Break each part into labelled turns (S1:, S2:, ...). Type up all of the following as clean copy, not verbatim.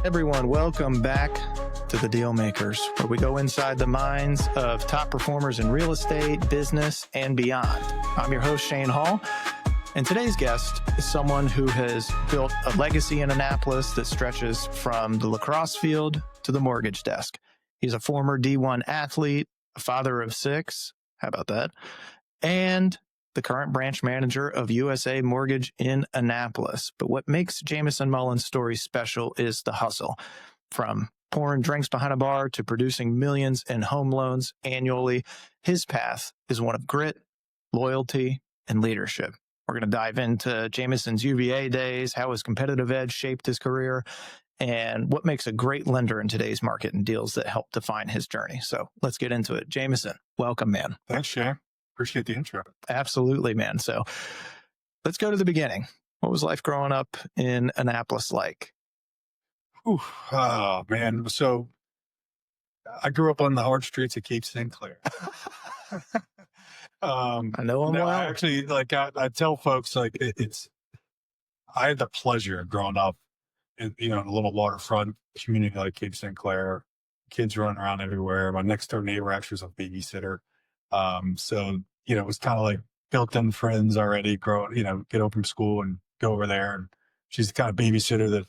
S1: Everyone, welcome back to the Dealmakers, where we go inside the minds of top performers in real estate, business, and beyond. I'm your host, Shane Hall, and today's guest is someone who has built a legacy in Annapolis that stretches from the lacrosse field to the mortgage desk. He's a former D1 athlete, a father of 6, how about that, and the current branch manager of USA Mortgage in Annapolis. But what makes Jamison Mullen's story special is the hustle. From pouring drinks behind a bar to producing millions in home loans annually, his path is one of grit, loyalty, and leadership. We're going to dive into Jamison's UVA days, how his competitive edge shaped his career, and what makes a great lender in today's market and deals that help define his journey. So let's get into it. Jamison, welcome, man.
S2: Thanks, Shane. Appreciate the intro.
S1: Absolutely, man. So let's go to the beginning. What was life growing up in Annapolis like?
S2: Oh, man. So I grew up on the hard streets of Cape St. Clair.
S1: I know them well.
S2: Actually, I tell folks, I had the pleasure of growing up in a little waterfront community like Cape St. Clair. Kids running around everywhere. My next door neighbor actually was a babysitter. So, it was kind of like built-in friends already get home from school and go over there. And she's the kind of babysitter that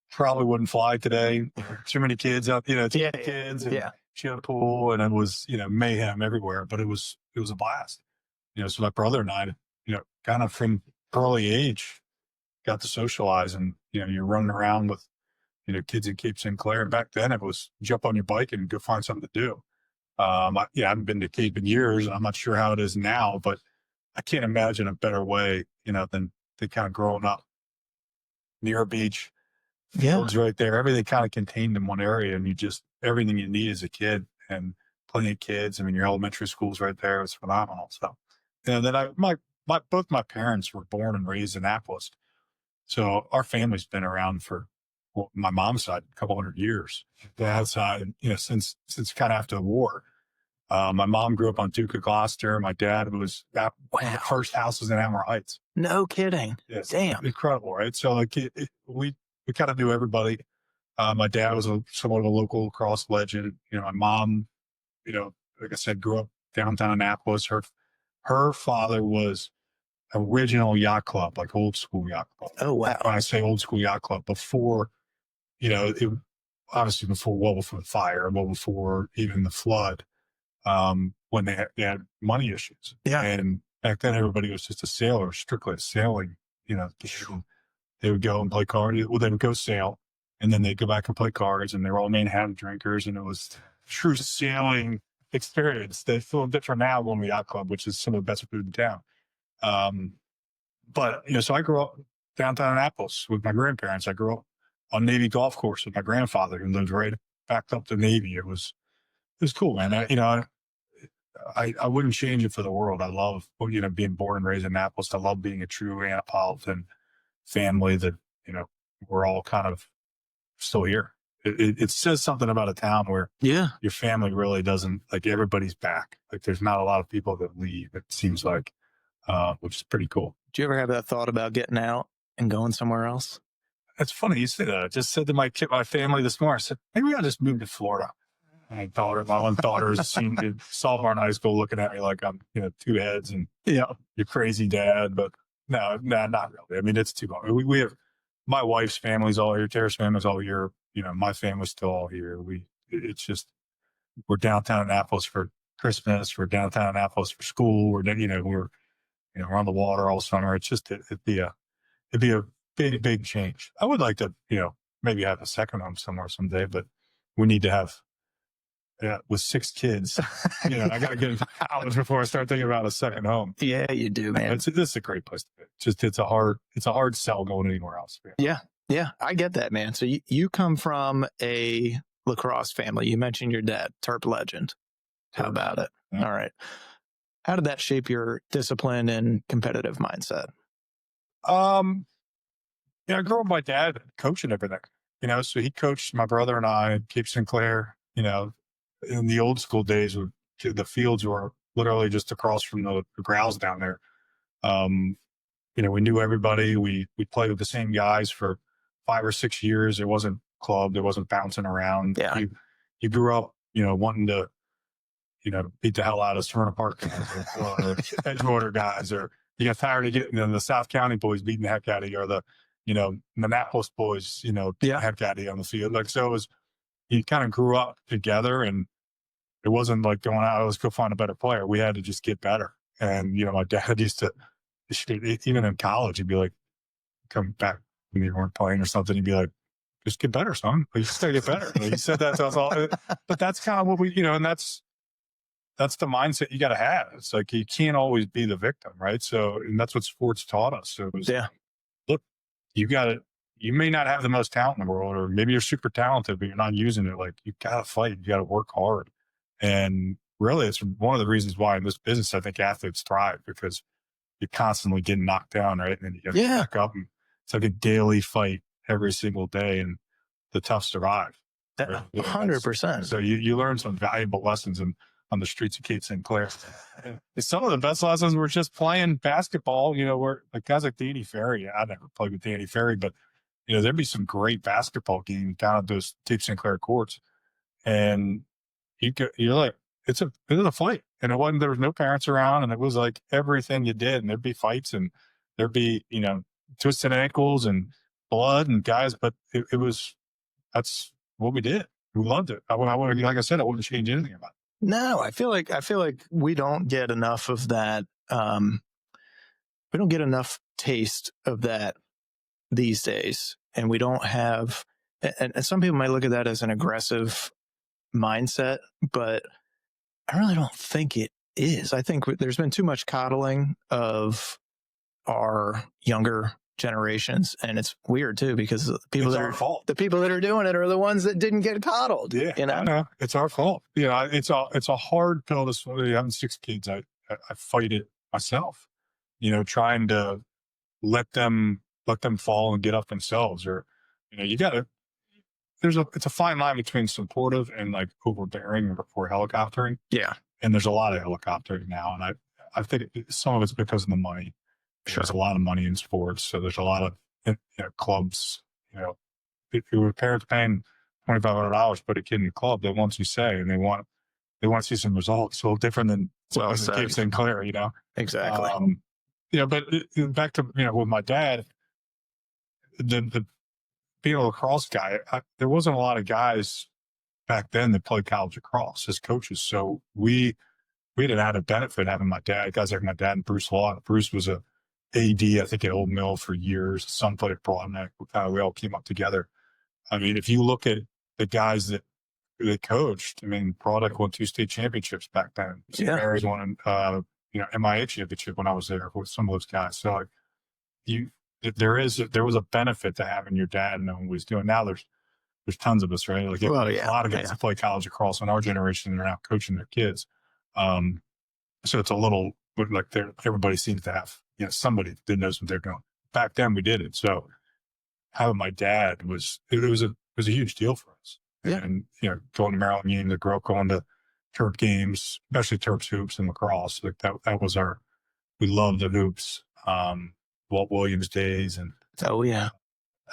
S2: probably wouldn't fly today. Too many kids out, kids. And she had a pool and it was, mayhem everywhere, but it was a blast. So my brother and I, kind of from early age got to socialize and, you're running around with, kids in Cape St. Clair. And back then it was jump on your bike and go find something to do. I haven't been to Cape in years. I'm not sure how it is now, but I can't imagine a better way, than kind of growing up near a beach. Fields right there. Everything kind of contained in one area, and everything you need as a kid, and plenty of kids. I mean, your elementary school's right there. It was phenomenal. So, and then both my parents were born and raised in Annapolis. So our family's been around for, my mom's side, a couple hundred years. Dad's side, since kind of after the war. My mom grew up on Duke of Gloucester. My dad was the first house was in Amber Heights.
S1: No kidding.
S2: Yes.
S1: Damn.
S2: Incredible, right? So we kind of knew everybody. My dad was somewhat of a local lacrosse legend. My mom, like I said, grew up downtown Annapolis. Her father was original yacht club, like old school yacht club.
S1: Oh, wow.
S2: When I say old school yacht club, before, obviously well before the fire, well before even the flood, when they had money issues.
S1: Yeah.
S2: And back then everybody was just a sailor, strictly a sailing, they would go and play cards. Well, they would go sail and then they'd go back and play cards, and they were all Manhattan drinkers. And it was true sailing experience. They feel different now going to the yacht club, which is some of the best food in town. But, so I grew up downtown Annapolis with my grandparents. I grew up on Navy golf course with my grandfather, who lived right back up to Navy. It was cool, man. I wouldn't change it for the world. I love, being born and raised in Annapolis. I love being a true Annapolitan family that, we're all kind of still here. It says something about a town where your family really doesn't, everybody's back. There's not a lot of people that leave, it seems like, which is pretty cool.
S1: Did you ever have that thought about getting out and going somewhere else?
S2: It's funny you say that. I just said to my family this morning, I said, maybe I'll just move to Florida. And my one daughter's senior sophomore in high school looking at me like I'm, 2 heads and you're crazy dad. But no, not really. I mean, it's too long. We have, my wife's family's all here. Tara's family's all here. My family's still all here. We're downtown Annapolis for Christmas. We're downtown Annapolis for school. We're on the water all summer. It's just, it'd be a big change. I would like to, maybe have a second home somewhere someday, but we need to have, with 6 kids, I got to get into college before I start thinking about a second home.
S1: Yeah, you do, man.
S2: This is a great place to be. Just, it's a hard sell going anywhere else.
S1: Yeah. Yeah. I get that, man. So you come from a lacrosse family. You mentioned your dad, Terp legend. How about it?
S2: Yeah.
S1: All right. How did that shape your discipline and competitive mindset?
S2: I grew up with my dad coaching everything, so he coached my brother and I at Cape St. Clair, in the old school days, the fields were literally just across from the grounds down there. We knew everybody. We played with the same guys for 5 or 6 years. There wasn't club. There wasn't bouncing around.
S1: Yeah.
S2: You grew up, wanting to, beat the hell out of Serena Park guys or Edgewater guys, or you got tired of getting the South County boys beating the heck out of you, or the, Annapolis boys, heck out of you on the field. Like, so it was, you kind of grew up together, and it wasn't like going out, let's go find a better player. We had to just get better. And, my dad used to, even in college, he'd be like, come back when you weren't playing or something, he'd be like, just get better, son. You just gotta get better. Like, he said that to us all. But that's kind of what we, and that's the mindset you got to have. It's like, you can't always be the victim, right? So, and that's what sports taught us. So it was, look, you may not have the most talent in the world, or maybe you're super talented, but you're not using it. Like, you got to fight, you got to work hard. And really, it's one of the reasons why in this business, I think athletes thrive, because you're constantly getting knocked down, right? And then you got to get back up. And it's like a daily fight every single day, and the tough survive.
S1: 100%.
S2: So you learn some valuable lessons on the streets of Cape St. Clair. Some of the best lessons were just playing basketball. Where like guys like Danny Ferry, I never played with Danny Ferry, but there'd be some great basketball games down at those Cape St. Clair courts, and you're like, it was a fight, and there was no parents around, and it was like everything you did, and there'd be fights, and there'd be twisted ankles and blood and guys, but that's what we did. We loved it. Like I said, I wouldn't change anything about it.
S1: No, I feel like we don't get enough of that. We don't get enough taste of that these days, and we don't have. And some people might look at that as an aggressive mindset, but I really don't think it is. I think there's been too much coddling of our younger generations, and it's weird too, because the people that are doing it are the ones that didn't get coddled.
S2: Yeah, I know. It's our fault. It's a hard pill to swallow. Having 6 kids, I fight it myself. Trying to let them fall and get up themselves, or you gotta. It's a fine line between supportive and like overbearing or helicoptering.
S1: Yeah,
S2: and there's a lot of helicoptering now, and I think some of it's because of the money.
S1: Sure.
S2: There's a lot of money in sports, so there's a lot of clubs. If your parents paying $2,500 to put a kid in a club, they want to say, and they want to see some results. So different than Cape St. Clair,
S1: Exactly.
S2: But back to with my dad, the being a lacrosse guy, there wasn't a lot of guys back then that played college lacrosse as coaches. So we had an added benefit having my dad, guys like my dad and Bruce Law. Bruce was a AD, I think, at Old Mill for years. His son played at Broadneck. We all came up together. I mean, if you look at the guys that they coached, I mean, Broadneck won 2 state championships back then.
S1: Yeah.
S2: Mary's won, MIA championship when I was there with some of those guys. So like, there was a benefit to having your dad knowing what he's doing. Now there's tons of us, right? Like a lot of guys that play college lacrosse in our generation and are now coaching their kids. So it's a little like everybody seems to have, somebody that knows what they're doing. Back then we did it. So having my dad was a huge deal for us.
S1: Yeah.
S2: And, going to Maryland games, I grew up going to Terp games, especially Terps hoops and lacrosse. Like that was we loved the hoops. Walt Williams days. And
S1: oh yeah,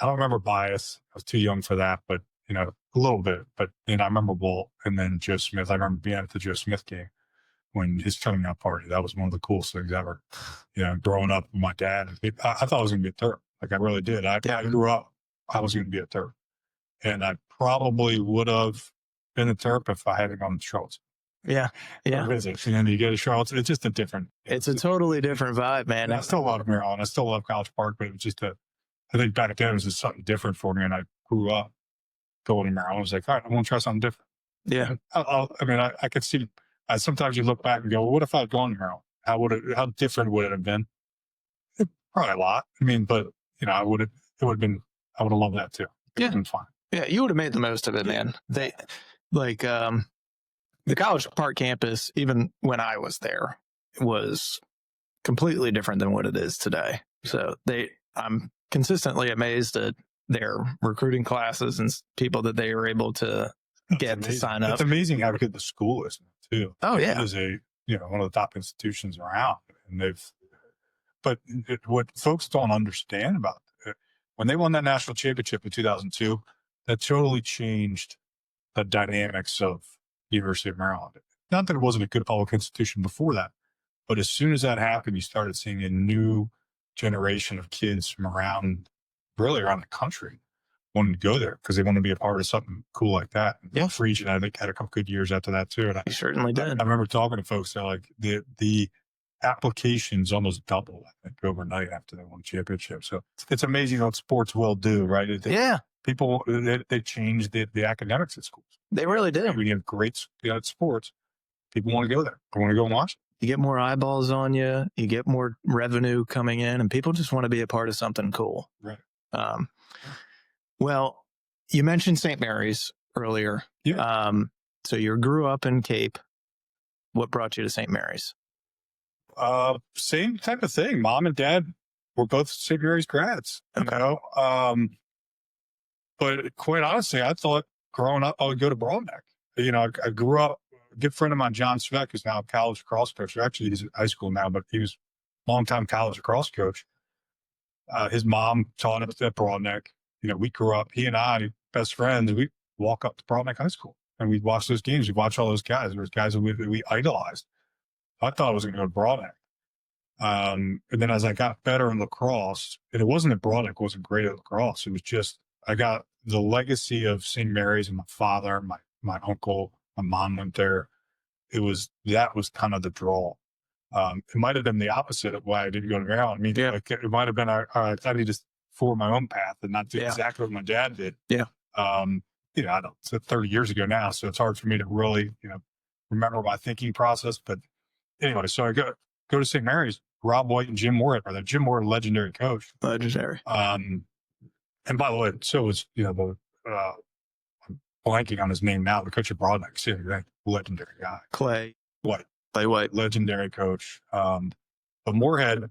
S2: I don't remember Bias. I was too young for that, but a little bit. But I remember Walt, and then Joe Smith. I remember being at the Joe Smith game when his coming out party. That was one of the coolest things ever. Growing up with my dad, I thought I was going to be a Terp. Like I really did. I grew up, I was going to be a Terp, and I probably would have been a Terp if I hadn't gone to Charleston.
S1: Yeah.
S2: Visit. And you go to Charleston, it's just
S1: it's a totally different vibe, man.
S2: I still love Maryland. I still love College Park, but it was just I think back then it was just something different for me. And I grew up going to Maryland. I was like, all right, I want to try something different.
S1: Yeah.
S2: I could see, sometimes you look back and go, well, what if I had gone to Maryland? How different would it have been? Probably a lot. But I would have loved that too.
S1: Yeah.
S2: It's been fun.
S1: Yeah. You would have made the most of it, man. The College Park campus, even when I was there, was completely different than what it is today. So I'm consistently amazed at their recruiting classes and people that they were able to get to sign up.
S2: It's amazing how good the school is too.
S1: Oh yeah.
S2: It is one of the top institutions around, and what folks don't understand about it, when they won that national championship in 2002, that totally changed the dynamics of University of Maryland. Not that it wasn't a good public institution before that, but as soon as that happened, you started seeing a new generation of kids from really around the country wanting to go there because they want to be a part of something cool like that.
S1: Yeah.
S2: Region, I think, had a couple good years after that too. And
S1: You certainly did.
S2: I remember talking to folks that like the applications almost doubled, I think, overnight after they won the championship. So it's amazing what sports will do, right? People, they change the academics at schools.
S1: They really do.
S2: When you have great sports, people want to go there. They want to go and watch.
S1: You get more eyeballs on you. You get more revenue coming in, and people just want to be a part of something cool.
S2: Right.
S1: Well, you mentioned St. Mary's earlier.
S2: Yeah.
S1: So you grew up in Cape. What brought you to St. Mary's?
S2: Same type of thing. Mom and dad were both St. Mary's grads.
S1: Okay.
S2: You know? But quite honestly, I thought growing up I would go to Broadneck. You know, I grew up. A good friend of mine, John Sveck, who's now a college lacrosse coach. Actually, he's in high school now, but he was a longtime college lacrosse coach. His mom taught him at Broadneck. You know, we grew up, he and I, best friends, we walk up to Broadneck High School and we'd watch those games. We'd watch all those guys. There was guys that we idolized. I thought I was going to go to Broadneck. And then as I got better in lacrosse, and it wasn't that Broadneck wasn't great at lacrosse. It was just, I got the legacy of St. Mary's and my father, my uncle, my mom went there. That was kind of the draw. It might have been the opposite of why I didn't go to Maryland. I mean, like, it might have been, I need to form my own path and not do exactly what my dad did.
S1: Yeah.
S2: You know, I don't, it's 30 years ago now, so it's hard for me to really, you know, remember my thinking process. But anyway, so I go to St. Mary's. Rob White and Jim Moore are there. Jim Moore, legendary coach.
S1: Legendary.
S2: And by the way, so was, you know, I'm blanking on his name now, the coach of Broadneck, legendary guy.
S1: Clay
S2: White.
S1: Clay White.
S2: Legendary coach. But Moorhead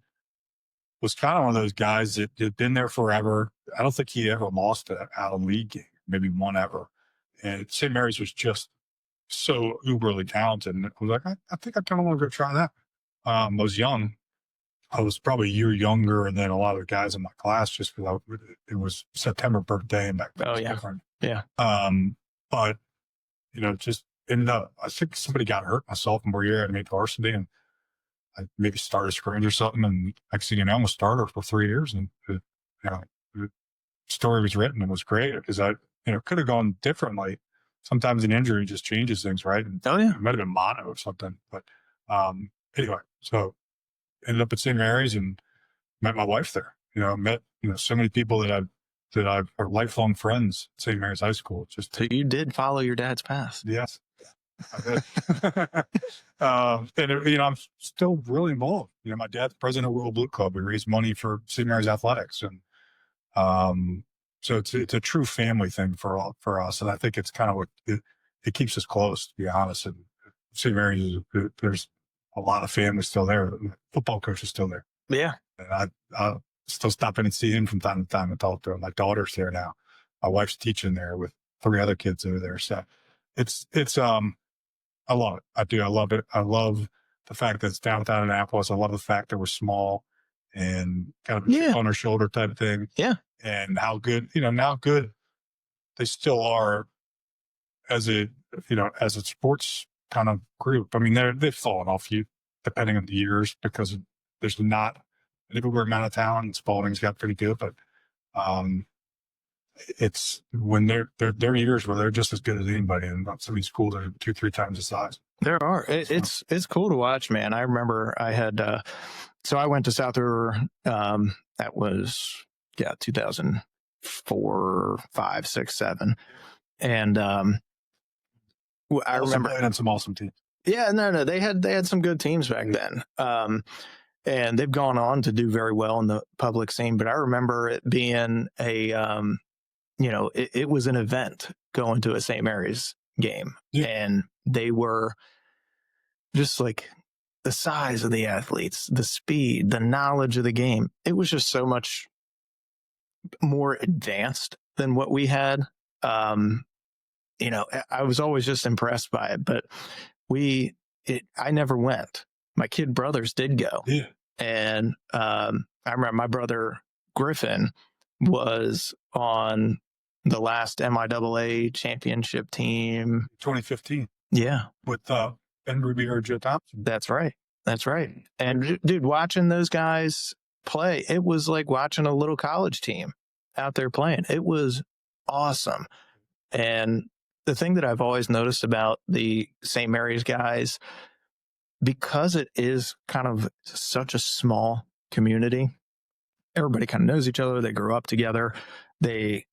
S2: was kind of one of those guys that had been there forever. I don't think he ever lost out of league game, maybe one ever. And St. Mary's was just so uberly talented. And I was like, I think I kind of want to go try that. I was young. I was probably a year younger than a lot of the guys in my class just because it was September birthday and back then it was different.
S1: Yeah.
S2: But, you know, just ended up, I think somebody got hurt my sophomore year. I made varsity and I maybe started a scrimmage or something. And next thing you know, I'm a starter for 3 years. And, you know, the story was written and was great because I, you know, could have gone differently. Sometimes an injury just changes things, right? And it might have been mono or something. But anyway, so ended up at St. Mary's and met my wife there. You know, met, you know, so many people that are lifelong friends at St. Mary's High School. Just
S1: So you did follow your dad's path.
S2: Yes. I did. And, you know, I'm still really involved. You know, my dad's president of World Blue Club. We raise money for St. Mary's athletics. And so it's a true family thing for us. And I think it's kind of what it keeps us close, to be honest. And St. Mary's, there's a lot of family still there. The football coach is still there.
S1: Yeah.
S2: And I still stop in and see him from time to time and talk to him. My daughter's there now. My wife's teaching there with 3 other kids over there. So it's I love it. I do. I love it. I love the fact that it's downtown Annapolis. I love the fact that we're small and kind of on our shoulder type of thing.
S1: Yeah.
S2: And how good, you know, now good they still are as a sports kind of group. I mean, they've fallen off depending on the years because there's not an everywhere amount of talent and Spalding's got pretty good, but it's when they're years where they're just as good as anybody, and some of these schools are 2-3 times the size.
S1: There are. It's cool to watch, man. I remember I had so I went to South River. That was 2004, 5, 6, 7, and I remember
S2: playing on some awesome teams.
S1: Yeah, no, they had some good teams back then. And they've gone on to do very well in the public scene. But I remember it being it was an event going to a St. Mary's game. Yeah. And they were just like the size of the athletes, the speed, the knowledge of the game. It was just so much more advanced than what we had. I was always just impressed by it, but I never went. My kid brothers did go.
S2: Yeah.
S1: And I remember my brother Griffin was on the last MIAA championship team.
S2: 2015.
S1: Yeah.
S2: With Ben Ruby or Joe Thompson.
S1: That's right. That's right. And dude, watching those guys play, it was like watching a little college team out there playing. It was awesome. And the thing that I've always noticed about the St. Mary's guys, because it is kind of such a small community, everybody kind of knows each other. They grew up together. They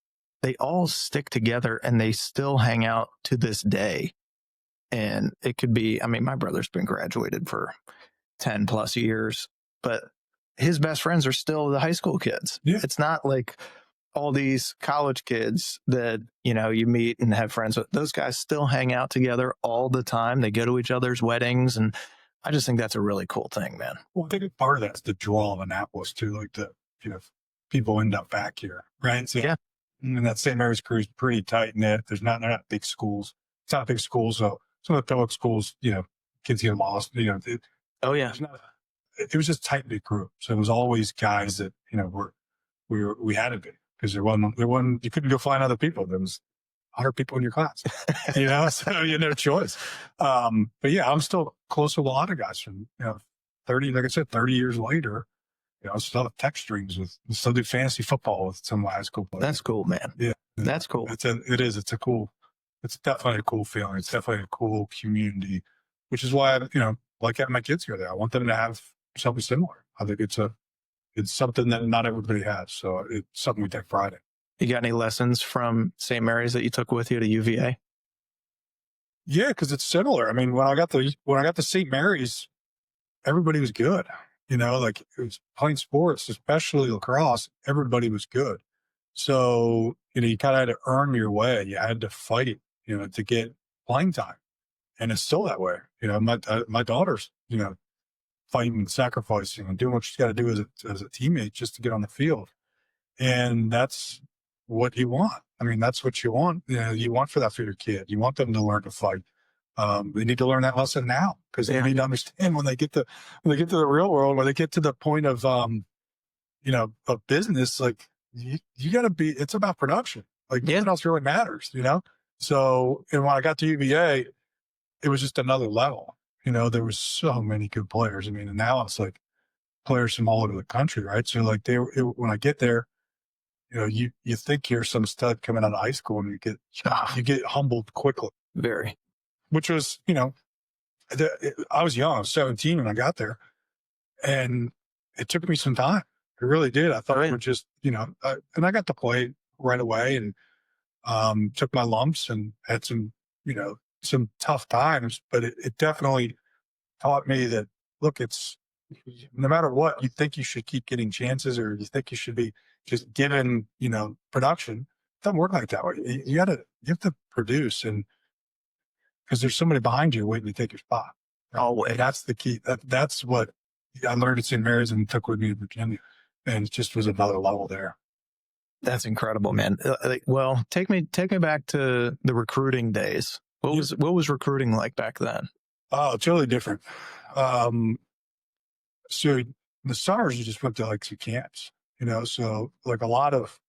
S1: all stick together and they still hang out to this day. And it could be, I mean, my brother's been graduated for 10 plus years, but his best friends are still the high school kids.
S2: Yeah.
S1: It's not like all these college kids that, you know, you meet and have friends with. Those guys still hang out together all the time. They go to each other's weddings. And I just think that's a really cool thing, man.
S2: Well, I think part of that's the draw of Annapolis too. Like people end up back here, right? So,
S1: yeah.
S2: And that St. Mary's crew is pretty tight knit. They're not big schools. It's not big schools. So some of the public schools, kids get lost,
S1: Oh yeah.
S2: It was just tight knit group. So it was always guys that, we had to be, because there wasn't, you couldn't go find other people. There was 100 people in your class, so you had no choice. But yeah, I'm still close with a lot of guys from, 30, like I said, 30 years later, I still have text streams still do fantasy football with some of my high school players.
S1: That's cool, man.
S2: Yeah.
S1: That's cool.
S2: It's definitely a cool feeling. It's definitely a cool community, which is why I, like having my kids here there. I want them to have something similar. I think it's something that not everybody has. So it's something we take pride in.
S1: You got any lessons from St. Mary's that you took with you to UVA?
S2: Yeah, because it's similar. I mean, when I got to St. Mary's, everybody was good. Like it was playing sports, especially lacrosse. Everybody was good. So, you kind of had to earn your way. You had to fight, to get playing time. And it's still that way. My daughter's, fighting and sacrificing and doing what she's got to do as a teammate just to get on the field. And that's what you want. I mean, that's what you want. You want for that for your kid. You want them to learn to fight. They need to learn that lesson now, because they need to understand when they get to the real world, when they get to the point of, of business, like you got to be, it's about production. Like nothing else really matters, So, and when I got to UVA, it was just another level. There was so many good players. I mean, and now it's like players from all over the country, right? So like when I get there, you think you're some stud coming out of high school, and you get humbled quickly.
S1: Very.
S2: Which was, I was young. I was 17 when I got there, and it took me some time. It really did. I thought it would just, and I got to play right away, and took my lumps and had some, some tough times, but it definitely taught me that, look, it's no matter what, you think you should keep getting chances, or you think you should be just given, production. It doesn't work like that way. You have to produce, and because there's somebody behind you waiting to take your spot. Right?
S1: Always.
S2: And that's the key. That's what I learned at St. Mary's and took with me to Virginia. And it just was another level there.
S1: That's incredible, man. Well, take me back to the recruiting days. What was recruiting like back then?
S2: Oh, it's really different. So in the summers, you just went to like some camps, so like a lot of,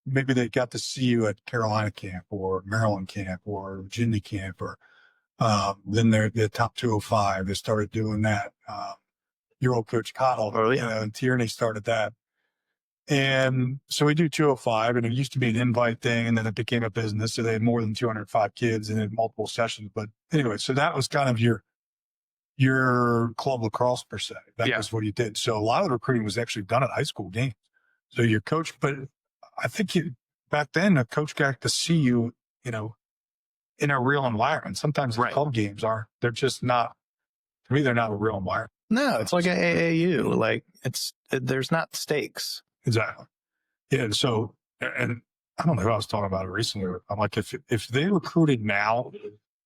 S2: maybe they got to see you at Carolina camp or Maryland camp or Virginia camp, or then they're the top 205. They started doing that. Your old coach Cottle, and Tierney started that. And so we do 205, and it used to be an invite thing, and then it became a business. So they had more than 205 kids and had multiple sessions. But anyway, so that was kind of your club lacrosse per se. That was what you did. So a lot of the recruiting was actually done at high school games. So your coach, but I think back then, a coach got to see you, in a real environment. Sometimes the club games they're just not, to me, they're not a real environment.
S1: No, it's like an AAU. Like there's not stakes.
S2: Exactly. Yeah. So, and I don't know who I was talking about it recently. I'm like, if they recruited now,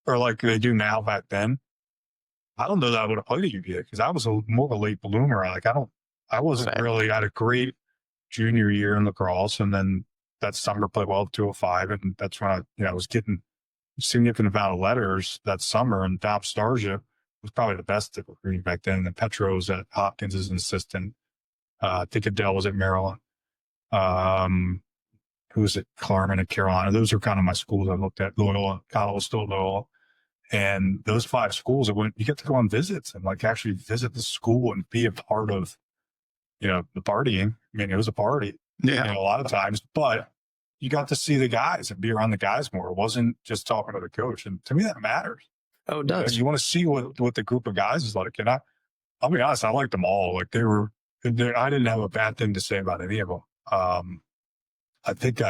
S2: or like they do now back then, I don't know that I would have played at UVA, because I was more of a late bloomer. Like I wasn't really, I had a great junior year in lacrosse, and then that summer played well at 205, and that's when I was getting a significant amount of letters that summer, and Dob Starja was probably the best at recruiting back then. And Petro was at Hopkins as an assistant. I think Adele was at Maryland. who was at Claremont and Carolina. Those are kind of my schools I looked at. Loyola, Kyle was still Loyola. And those 5 schools, you get to go on visits and like actually visit the school and be a part of, the partying. I mean, it was a party a lot of times, but you got to see the guys and be around the guys more. It wasn't just talking to the coach. And to me, that matters.
S1: Oh, it does.
S2: You want to see what the group of guys is like. And I'll be honest, I liked them all. Like I didn't have a bad thing to say about any of them. I think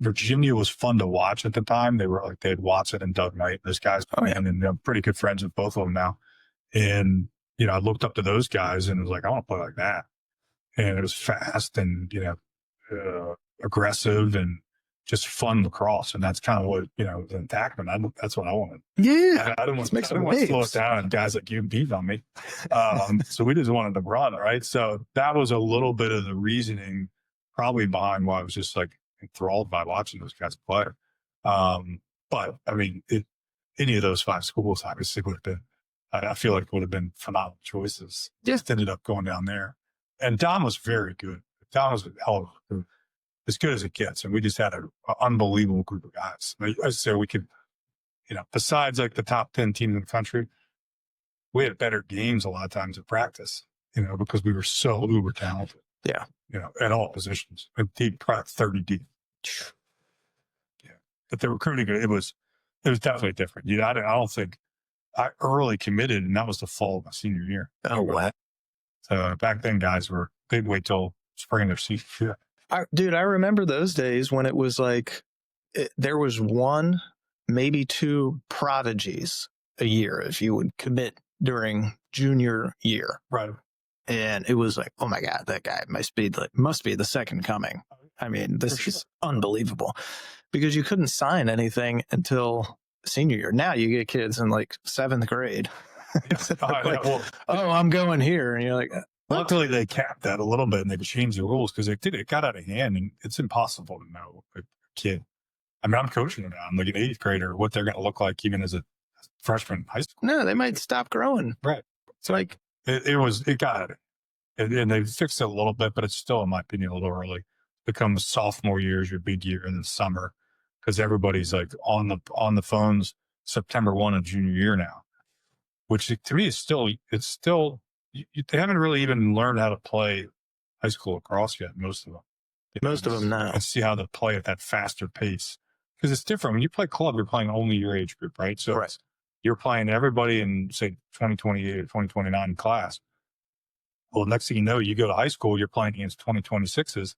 S2: Virginia was fun to watch at the time. They had Watson and Doug Knight, those guys, and I'm pretty good friends with both of them now. And, I looked up to those guys and was like, I want to play like that. And it was fast and, aggressive and just fun lacrosse. And that's kind of what, in Tackman, that's what I wanted.
S1: Yeah.
S2: I didn't want to slow it down and guys like you beat on me. So we just wanted to run, right? So that was a little bit of the reasoning probably behind why I was just like enthralled by watching those guys play. But I mean, any of those 5 schools obviously would have been, I feel like would have been phenomenal choices. Just ended up going down there. And Don was very good. Don was a hell of as good as it gets. And we just had an unbelievable group of guys. I say we could, besides like the top 10 teams in the country, we had better games a lot of times at practice, because we were so uber talented.
S1: Yeah.
S2: At all positions. Deep, probably 30 deep. Yeah. But the recruiting, it was definitely different. I don't think I early committed, and that was the fall of my senior year.
S1: Oh, wow.
S2: So back then, guys they'd wait till spring of their season. Yeah.
S1: Dude, I remember those days when it was like, there was 1, maybe 2 prodigies a year if you would commit during junior year.
S2: Right.
S1: And it was like, oh my God, that guy must be the second coming. I mean, this is unbelievable because you couldn't sign anything until senior year. Now you get kids in like 7th grade. I'm going here. And you're like,
S2: luckily they capped that a little bit and they changed the rules because it got out of hand and it's impossible to know a kid. I mean, I'm coaching them now. I'm like an 8th grader, what they're going to look like even as a freshman in high school.
S1: No, they might stop growing.
S2: Right.
S1: It's like,
S2: it got it. And they fixed it a little bit, but it's still, in my opinion, a little early. Becomes sophomore year is your big year in the summer because everybody's like on the phones September 1 of junior year now, which to me is they haven't really even learned how to play high school lacrosse yet. Most of them.
S1: Most of them now.
S2: And see how to play at that faster pace because it's different. When you play club, you're playing only your age group, right? So you're playing everybody in say 2028 or 2029 class. Well, next thing you know, you go to high school, you're playing against 2026's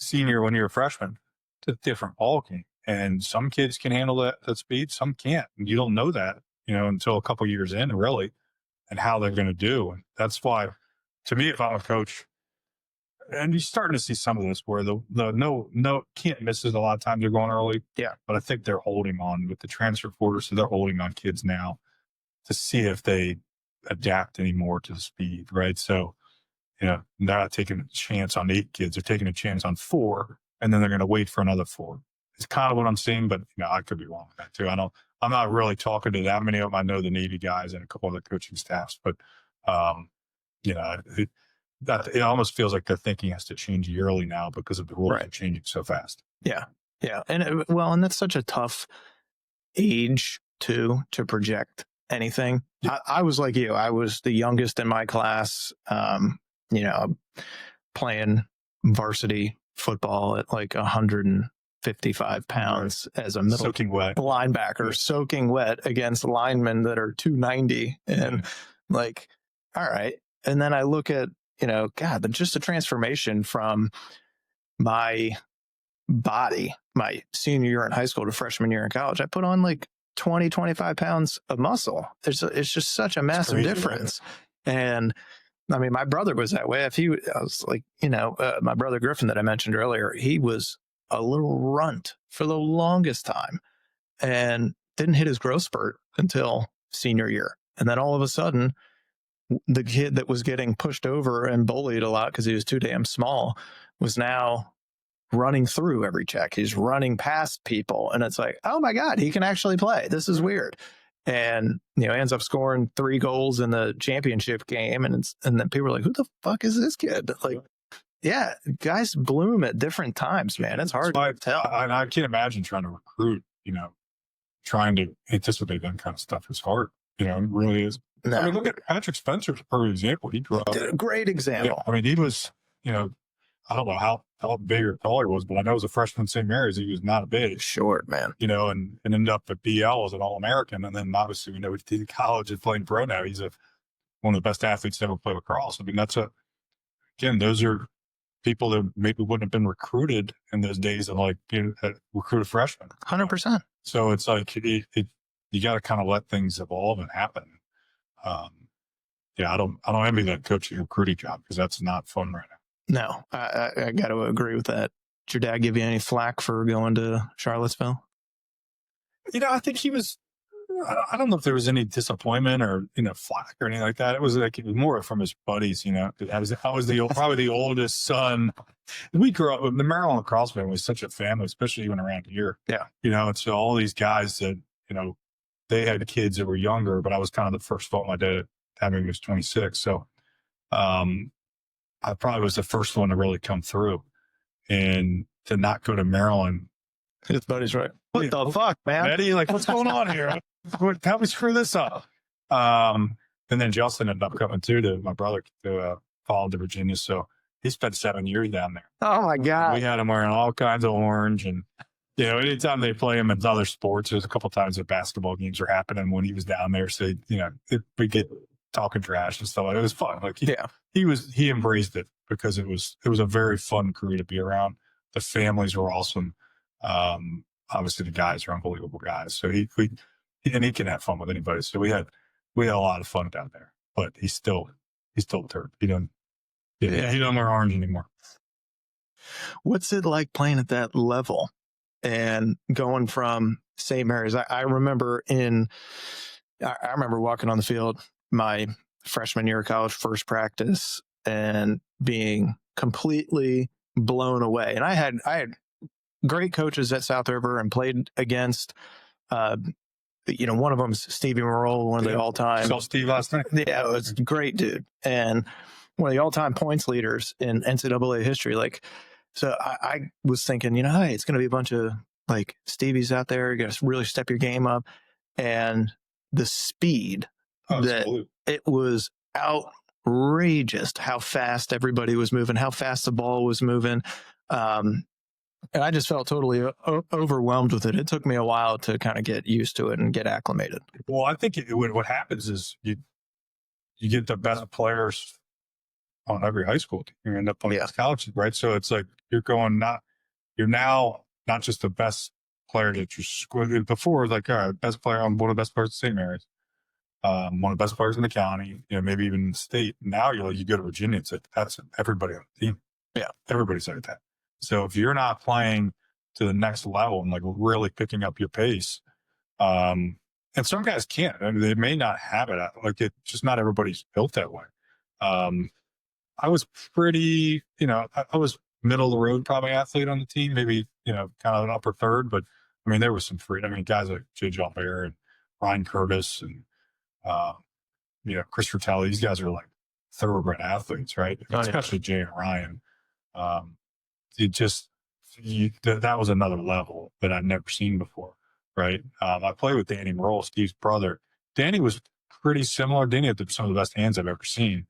S2: senior when you're a freshman. It's a different ball game. And some kids can handle that speed, some can't. And you don't know that, until a couple of years in, really, and how they're going to do. And that's why, to me, if I'm a coach, and you're starting to see some of this where the no can't misses a lot of times they're going early.
S1: Yeah.
S2: But I think they're holding on with the transfer portal. So they're holding on kids now to see if they adapt anymore to the speed, right? So, they're not taking a chance on 8 kids. They're taking a chance on 4, and then they're going to wait for another 4. It's kind of what I'm seeing, but I could be wrong with that too. I'm not really talking to that many of them. I know the Navy guys and a couple of the coaching staffs, but it almost feels like their thinking has to change yearly now because of the rules are changing so fast.
S1: Yeah. Yeah. And and that's such a tough age to project anything. Yeah. I was like you. I was the youngest in my class, playing varsity football at like 155 pounds as a middle
S2: soaking wet
S1: linebacker, soaking wet against linemen that are 290. And like, all right. And then I look at, just the transformation from my body, my senior year in high school to freshman year in college. I put on like 20, 25 pounds of muscle. It's just such a massive difference. Right? And I mean, my brother was that way. I was like, my brother Griffin that I mentioned earlier, he was a little runt for the longest time and didn't hit his growth spurt until senior year. And then all of a sudden, the kid that was getting pushed over and bullied a lot because he was too damn small was now running through every check. He's running past people. And it's like, oh my God, he can actually play. This is weird. And, ends up scoring 3 goals in the championship game. And then people are like, who the fuck is this kid? Like, yeah, guys bloom at different times, man. It's hard to tell.
S2: I can't imagine trying to recruit, trying to anticipate that kind of stuff is hard. It really is.
S1: No.
S2: I mean, look at Patrick Spencer's a perfect example. He grew up.
S1: Great example.
S2: Yeah, I mean, he was, I don't know how big or tall he was, but I know as a freshman at St. Mary's, he was not big.
S1: Short, man.
S2: And ended up at BL as an All-American. And then obviously, he did college and playing pro now. He's one of the best athletes to ever play lacrosse. I mean, those are people that maybe wouldn't have been recruited in those days of recruit a freshman.
S1: 100%.
S2: So it's like, you got to kind of let things evolve and happen. I don't envy that coaching recruiting job because that's not fun right now.
S1: No, I got to agree with that. Did your dad give you any flack for going to Charlottesville?
S2: I think he was, I don't know if there was any disappointment or, flack or anything like that. It was more from his buddies, I was probably the oldest son. We grew up, the Maryland lacrosse family was such a family, especially even around here.
S1: Yeah.
S2: And so all these guys that, they had kids that were younger, but I was kind of the first one my dad had when he was 26. So, I probably was the first one to really come through, and to not go to Maryland.
S1: His buddy's right. What the fuck, man?
S2: Eddie, what's going on here? How we screw this up? And then Justin ended up coming too, to my brother, to follow to Virginia. So he spent 7 years down there.
S1: Oh my God.
S2: We had him wearing all kinds of orange, and anytime they play him in other sports, there's a couple times that basketball games were happening when he was down there. So we get talking trash and stuff. It was fun. He embraced it because it was a very fun crew to be around. The families were awesome. Obviously the guys are unbelievable guys. So he can have fun with anybody. So we had a lot of fun down there, but he's still a turd. He doesn't wear orange anymore.
S1: What's it like playing at that level and going from St. Mary's? I remember walking on the field my freshman year of college, first practice, and being completely blown away. And I had great coaches at South River and played against, one of them is Stevie Morrill, one of the all-time.
S2: Saw Steve last night.
S1: Yeah, it was a great dude. And one of the all-time points leaders in NCAA history. So I was thinking, hey, it's going to be a bunch of Stevies out there. You got to really step your game up. And the speed it was outrageous how fast everybody was moving, how fast the ball was moving. And I just felt totally overwhelmed with it. It took me a while to kind of get used to it and get acclimated.
S2: Well, I think what happens is you get the best players on every high school team. You end up on college, right? So it's like you're now not just the best player that you squid before, all right, best player, I'm one of the best players at St. Mary's. One of the best players in the county, maybe even in the state. Now you go to Virginia, it's that's everybody on the team. Yeah. Everybody's like that. So if you're not playing to the next level and really picking up your pace, and some guys can't, they may not have it. It's just not everybody's built that way. I was pretty, I was middle of the road, probably athlete on the team, maybe, kind of an upper third, but there was some guys like Jay Jalbert and Ryan Curtis and, Chris Fratelli, these guys are thoroughbred athletes, right? Especially Jay and Ryan. That was another level that I'd never seen before, right? I played with Danny Merle, Steve's brother. Danny was pretty similar. Danny had some of the best hands I've ever seen,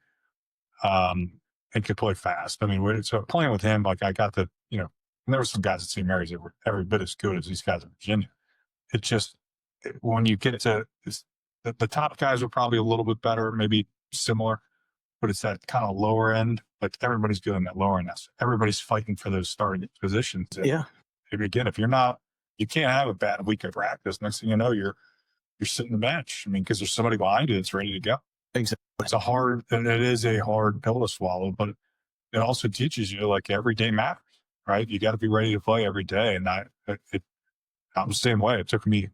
S2: and could play fast. So playing with him, I got to, and there were some guys at St. Mary's that were every bit as good as these guys in Virginia. When you get to the top guys were probably a little bit better, maybe similar, but it's that kind of lower end. Everybody's good in that lower end. Everybody's fighting for those starting positions.
S1: Yeah.
S2: Again, if you're not, you can't have a bad week of practice. Next thing you know, you're sitting the bench. Because there's somebody behind you that's ready to go.
S1: Exactly.
S2: It is a hard pill to swallow, but it also teaches you every day matters, right? You got to be ready to play every day. And I'm the same way. It took me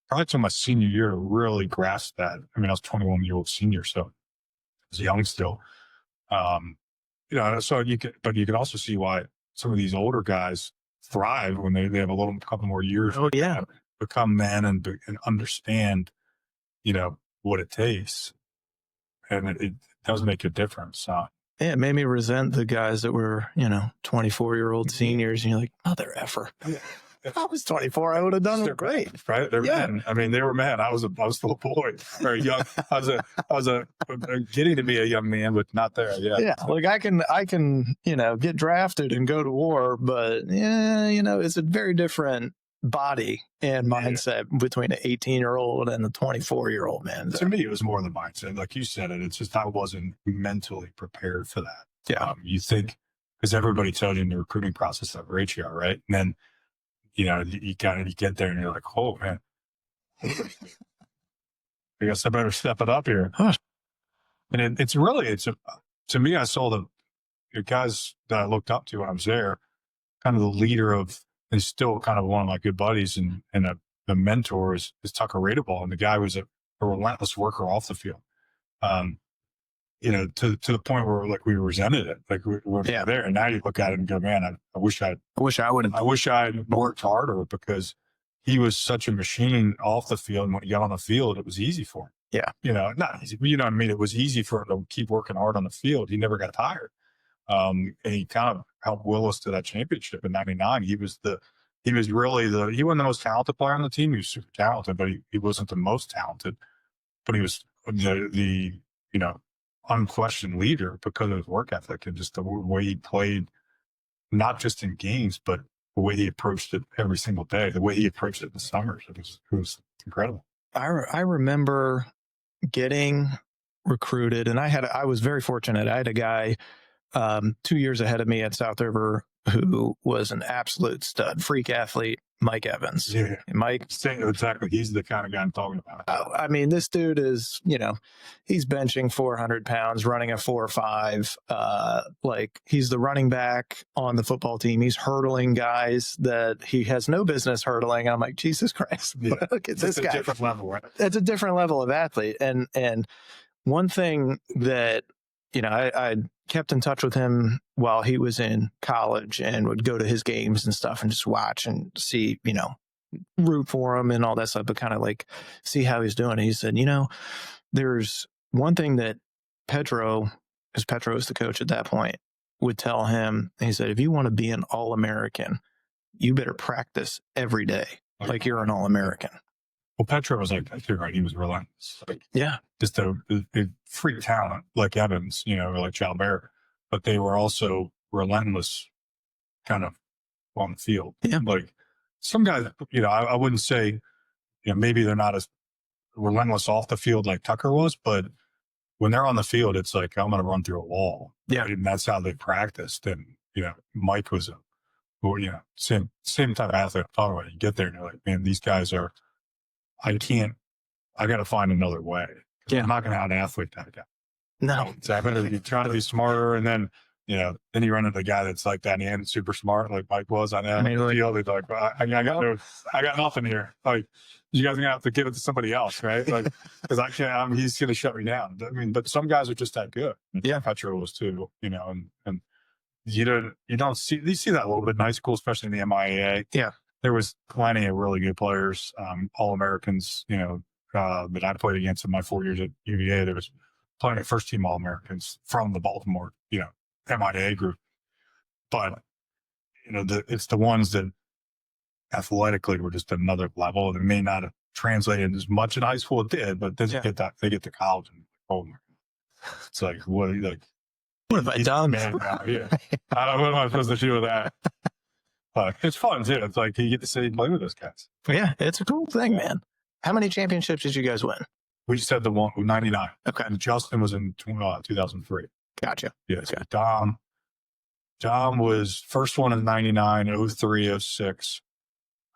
S2: probably till my senior year to really grasp that. I was 21-year-old senior, so I was young still. So you can also see why some of these older guys thrive when they have a couple more years.
S1: Oh yeah.
S2: Become men and understand, what it takes. And it does make a difference.
S1: Yeah, it made me resent the guys that were, 24-year-old seniors. And you're like, mother effer.
S2: Yeah.
S1: If I was 24, I would have done it great.
S2: Right? They're men. I mean, they were men. I was still a boy, or young. I was getting to be a young man, but not there yet.
S1: Yeah, like I can, get drafted and go to war, but it's a very different body and mindset between an 18-year-old and a 24-year-old man.
S2: To me, it was more the mindset. Like you said, it's just I wasn't mentally prepared for that.
S1: Yeah.
S2: You think, because everybody tells you in the recruiting process how great you are, right? And then, you get there and you're like, oh man, I guess I better step it up here.
S1: Huh.
S2: And to me, I saw the guys that I looked up to when I was there, kind of the leader of, and still kind of one of my good buddies and a mentor is Tucker Radeball. And the guy was a relentless worker off the field. To the point where like we resented it, like we were there. And now you look at it and go, man, I wish I had worked harder, because he was such a machine off the field. And when he got on the field, it was easy for him.
S1: Yeah.
S2: Not easy, but you know what I mean? It was easy for him to keep working hard on the field. He never got tired. And he kind of helped will us to that championship in '99. He wasn't the most talented player on the team. He was super talented, but he wasn't the most talented, but he was the unquestioned leader because of his work ethic and just the way he played, not just in games, but the way he approached it every single day, the way he approached it in the summers. It was incredible.
S1: I remember getting recruited, and I was very fortunate. I had a guy 2 years ahead of me at South River who was an absolute stud, freak athlete, Mike Evans.
S2: Yeah.
S1: Mike.
S2: Exactly. He's the kind of guy I'm talking about.
S1: I mean, this dude is, he's benching 400 pounds, running a 4.5. Like he's the running back on the football team. He's hurdling guys that he has no business hurdling. I'm like, Jesus Christ, look at this guy.
S2: It's a different level, right?
S1: It's a different level of athlete. And one thing that, I kept in touch with him while he was in college and would go to his games and stuff and just watch and see, root for him and all that stuff, but kind of like see how he's doing. He said, there's one thing that Petro is the coach at that point, would tell him. He said, if you want to be an All-American, you better practice every day like you're an All-American.
S2: Well, Petro was like that too, right? He was relentless.
S1: Yeah.
S2: Just a freak talent like Evans, or like Chalbert, but they were also relentless kind of on the field.
S1: Yeah.
S2: Like some guys, I wouldn't say, maybe they're not as relentless off the field like Tucker was, but when they're on the field, it's like, I'm going to run through a wall.
S1: Yeah.
S2: Right? And that's how they practiced. And, Mike was same type of athlete I'm talking about. You get there and you're like, man, these guys are, I got to find another way.
S1: Yeah.
S2: I'm not going to out athlete that guy.
S1: No.
S2: So I'm going to be trying to be smarter. And then, then you run into a guy that's like that and super smart, like Mike was on that field. He's like, I got nothing here. Like, you guys are going to have to give it to somebody else, right? Like, because I can't, he's going to shut me down. I mean, but some guys are just that good.
S1: Yeah.
S2: Petro was too, and you see that a little bit in high school, especially in the MIAA.
S1: Yeah.
S2: There was plenty of really good players, All-Americans, that I played against in my 4 years at UVA. There was plenty of first-team All-Americans from the Baltimore, MIAA group. But, it's the ones that athletically were just another level. They may not have translated as much in high school. It did, but then they get to college and, oh my God. It's like, what
S1: have I done?
S2: Man, yeah. What am I supposed to do with that? But it's fun too. It's like you get to sit and play with those guys.
S1: Yeah, it's a cool thing, man. How many championships did you guys win?
S2: We just had the one, 99.
S1: Okay.
S2: And Charleston was in 2003.
S1: Gotcha.
S2: Yeah. Okay. So Dom was first one in 99, 03, 06.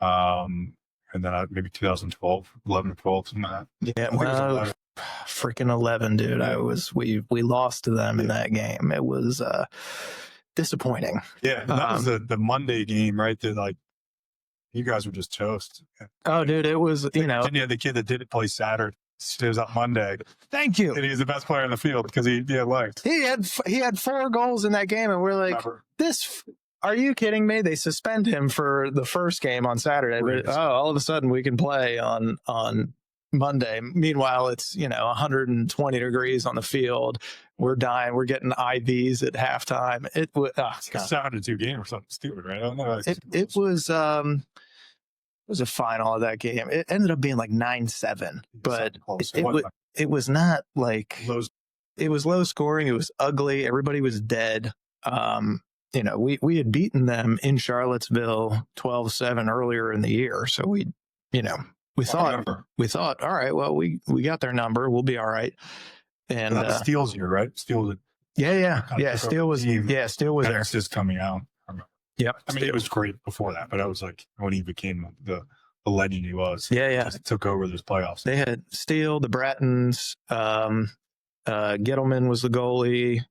S2: And then maybe 2012, 11 or 12, something like that.
S1: Yeah. Well, freaking 11, dude. We lost to them in that game. It was, disappointing.
S2: Yeah, that was the Monday game, right? That like you guys were just toast.
S1: Oh, dude, it was
S2: Then you had the kid that didn't play Saturday. It was up Monday.
S1: Thank you.
S2: And he was the best player in the field because he had legs.
S1: He had 4 goals in that game, and we're like, this. Are you kidding me? They suspend him for the first game on Saturday. But, all of a sudden we can play on Monday. Meanwhile, it's, 120 degrees on the field. We're dying. We're getting IVs at halftime. It was,
S2: It's a 7-2 game or something stupid, right? I don't know.
S1: it was a final of that game. It ended up being like 9-7, but it was not like it was low scoring. It was ugly. Everybody was dead. We had beaten them in Charlottesville 12-7 earlier in the year. So we thought, all right, well, we got their number. We'll be all right. And
S2: Steele's year, right? Steele.
S1: Yeah. Steele was there.
S2: Just coming out. I remember.
S1: Yep.
S2: I mean, it was great before that, but I was like when he became the legend he was.
S1: Yeah.
S2: Just took over those playoffs.
S1: They had Steele, the Brattons, Gettleman was the goalie.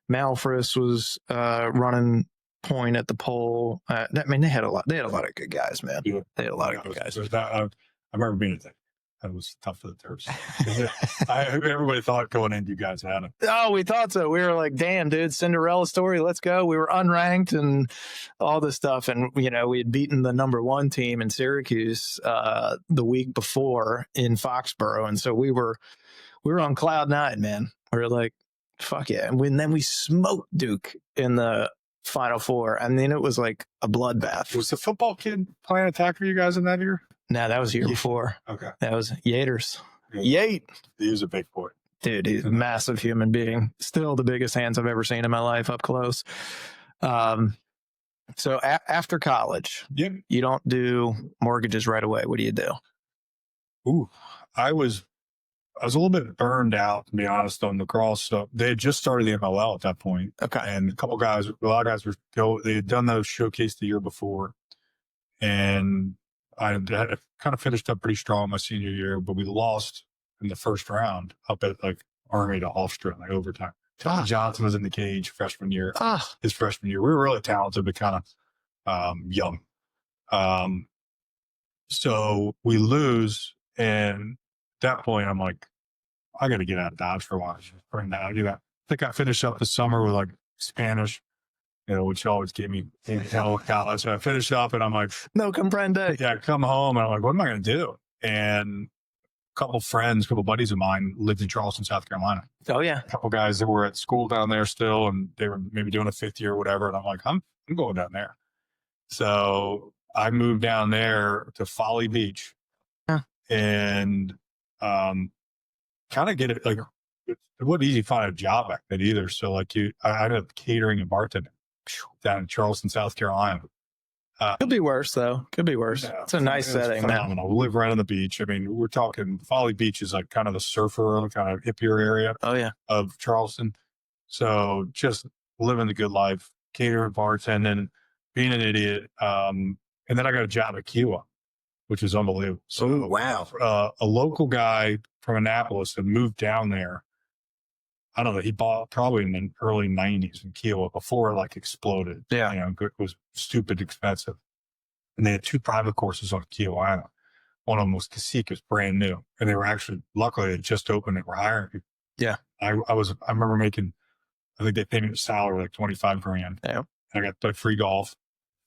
S1: Malfris was running point at the pole. They had a lot of good guys, man.
S2: Yeah.
S1: They had a lot of good guys.
S2: I remember being at that. That was tough for the Terps. Everybody thought going in, you guys had it.
S1: Oh, we thought so. We were like, damn, dude, Cinderella story. Let's go. We were unranked and all this stuff. And, we had beaten the number 1 team in Syracuse the week before in Foxborough. And so we were on cloud 9, man. We were like, fuck yeah. And then we smoked Duke in the Final Four. I mean, it was like a bloodbath.
S2: Was the football kid playing attack for you guys in that year?
S1: No, that was the year before.
S2: Okay.
S1: That was Yaters.
S2: Yeah.
S1: Yate.
S2: He was a big boy.
S1: Dude, he's a massive human being. Still the biggest hands I've ever seen in my life up close. So after college,
S2: yep.
S1: You don't do mortgages right away. What do you do?
S2: Ooh, I was a little bit burned out, to be honest, on lacrosse stuff. They had just started the MLL at that point.
S1: Okay.
S2: And a lot of guys they had done those showcase the year before. And I had kind of finished up pretty strong my senior year, but we lost in the first round up at like Army to Hofstra in like overtime. Johnson was in the cage freshman year. His freshman year. We were really talented, but kind of young. So we lose, and at that point, I'm like, I got to get out of Dodge for a while. Bring that. I do that. I think I finished up the summer with like Spanish, which always gave me college. So I finished up, and I'm like,
S1: no comprende.
S2: Yeah, I come home, and I'm like, what am I going to do? And a couple buddies of mine lived in Charleston, South Carolina.
S1: Oh yeah,
S2: a couple guys that were at school down there still, and they were maybe doing a 5th year or whatever. And I'm like, I'm going down there. So I moved down there to Folly Beach, and kind of get it like it wasn't easy to find a job back then either. So like I ended up catering and bartending down in Charleston, South Carolina.
S1: Could be worse though. Could be worse. Yeah, it's a nice setting, man.
S2: We live right on the beach. I mean, we're talking Folly Beach is like kind of the surfer, kind of hippier area.
S1: Oh yeah,
S2: of Charleston. So just living the good life, catering, bartending, being an idiot. And then I got a job at Kiowa, which is unbelievable. So
S1: wow,
S2: a local guy from Annapolis had moved down there. I don't know. He bought probably in the early 90s in Kiowa before it like exploded.
S1: Yeah.
S2: It was stupid expensive. And they had 2 private courses on Kiowa Island. One of them was Cacique, was brand new. And they were actually, luckily, they just opened and were hiring people.
S1: Yeah.
S2: I remember making, I think they paid me a salary like $25,000.
S1: Yeah.
S2: And I got like free golf.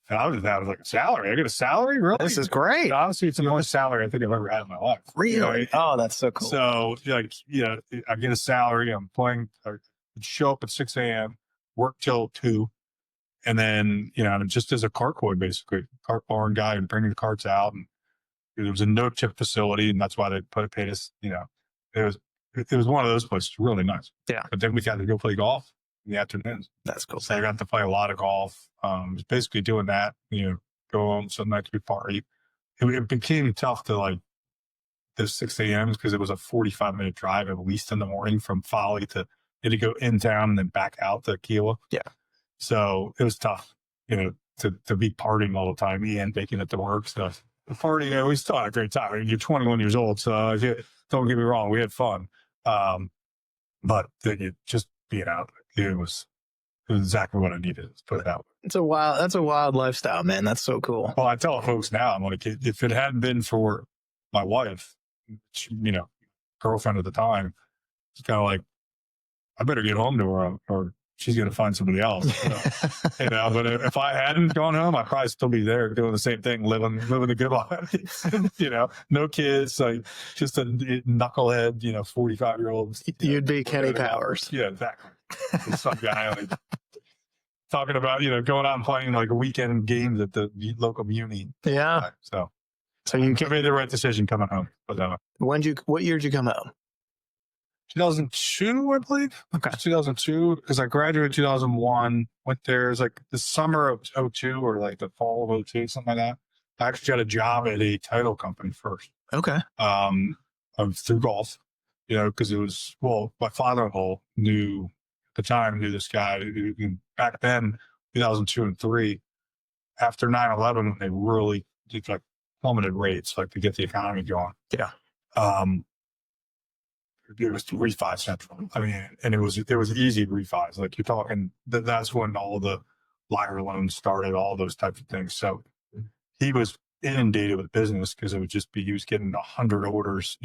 S2: And I was like, a salary? I get a salary? Really?
S1: This is great.
S2: Honestly, it's the most salary I think I've ever had in my life.
S1: Really? Oh, that's so cool.
S2: So, I get a salary. I'm playing, I show up at 6 a.m., work till 2. And then, just as a cart boy, basically, cart barn guy and bringing the carts out. And there was a no-tip facility, and that's why they paid us, it was one of those places, really nice.
S1: Yeah.
S2: But then we got to go play golf in the afternoons.
S1: That's cool.
S2: So I got to play a lot of golf. Was basically doing that, go home some nights we party. It became tough to like the 6 a.m. because it was a 45-minute drive at least in the morning from Folly to go in town and then back out to Kiowa.
S1: Yeah.
S2: So it was tough, to be partying all the time and making it to work. So the party, we still had a great time. I mean, you're 21 years old, so don't get me wrong, we had fun. But just being out, it was exactly what I needed. Let's put it that way.
S1: That's a wild lifestyle, man. That's so cool.
S2: Well, I tell folks now, I'm like, if it hadn't been for my wife, girlfriend at the time, it's kind of like, I better get home to her or she's going to find somebody else. But if I hadn't gone home, I'd probably still be there doing the same thing, living the good life. No kids, like just a knucklehead, 45-year-old.
S1: You'd be Kenny Powers.
S2: Yeah, exactly. Some guy like talking about, going out and playing like weekend games at the local muni.
S1: Yeah.
S2: So
S1: you
S2: made the right decision coming home. But
S1: what year did you come home?
S2: 2002, I believe.
S1: Okay.
S2: 2002, because I graduated 2001. Went there. It was like the summer of 2002 or like the fall of 2002, something like that. I actually got a job at a title company first.
S1: Okay.
S2: Through golf, because it was, my father-in-law knew this guy who back then, 2002 and 2003, after 9/11, they really did like plummeted rates, like to get the economy going.
S1: Yeah.
S2: It was refi central. I mean, and it was easy refis. Like you're talking, that's when all the liar loans started, all those types of things. So he was inundated with business because it would just be, he was getting 100 orders,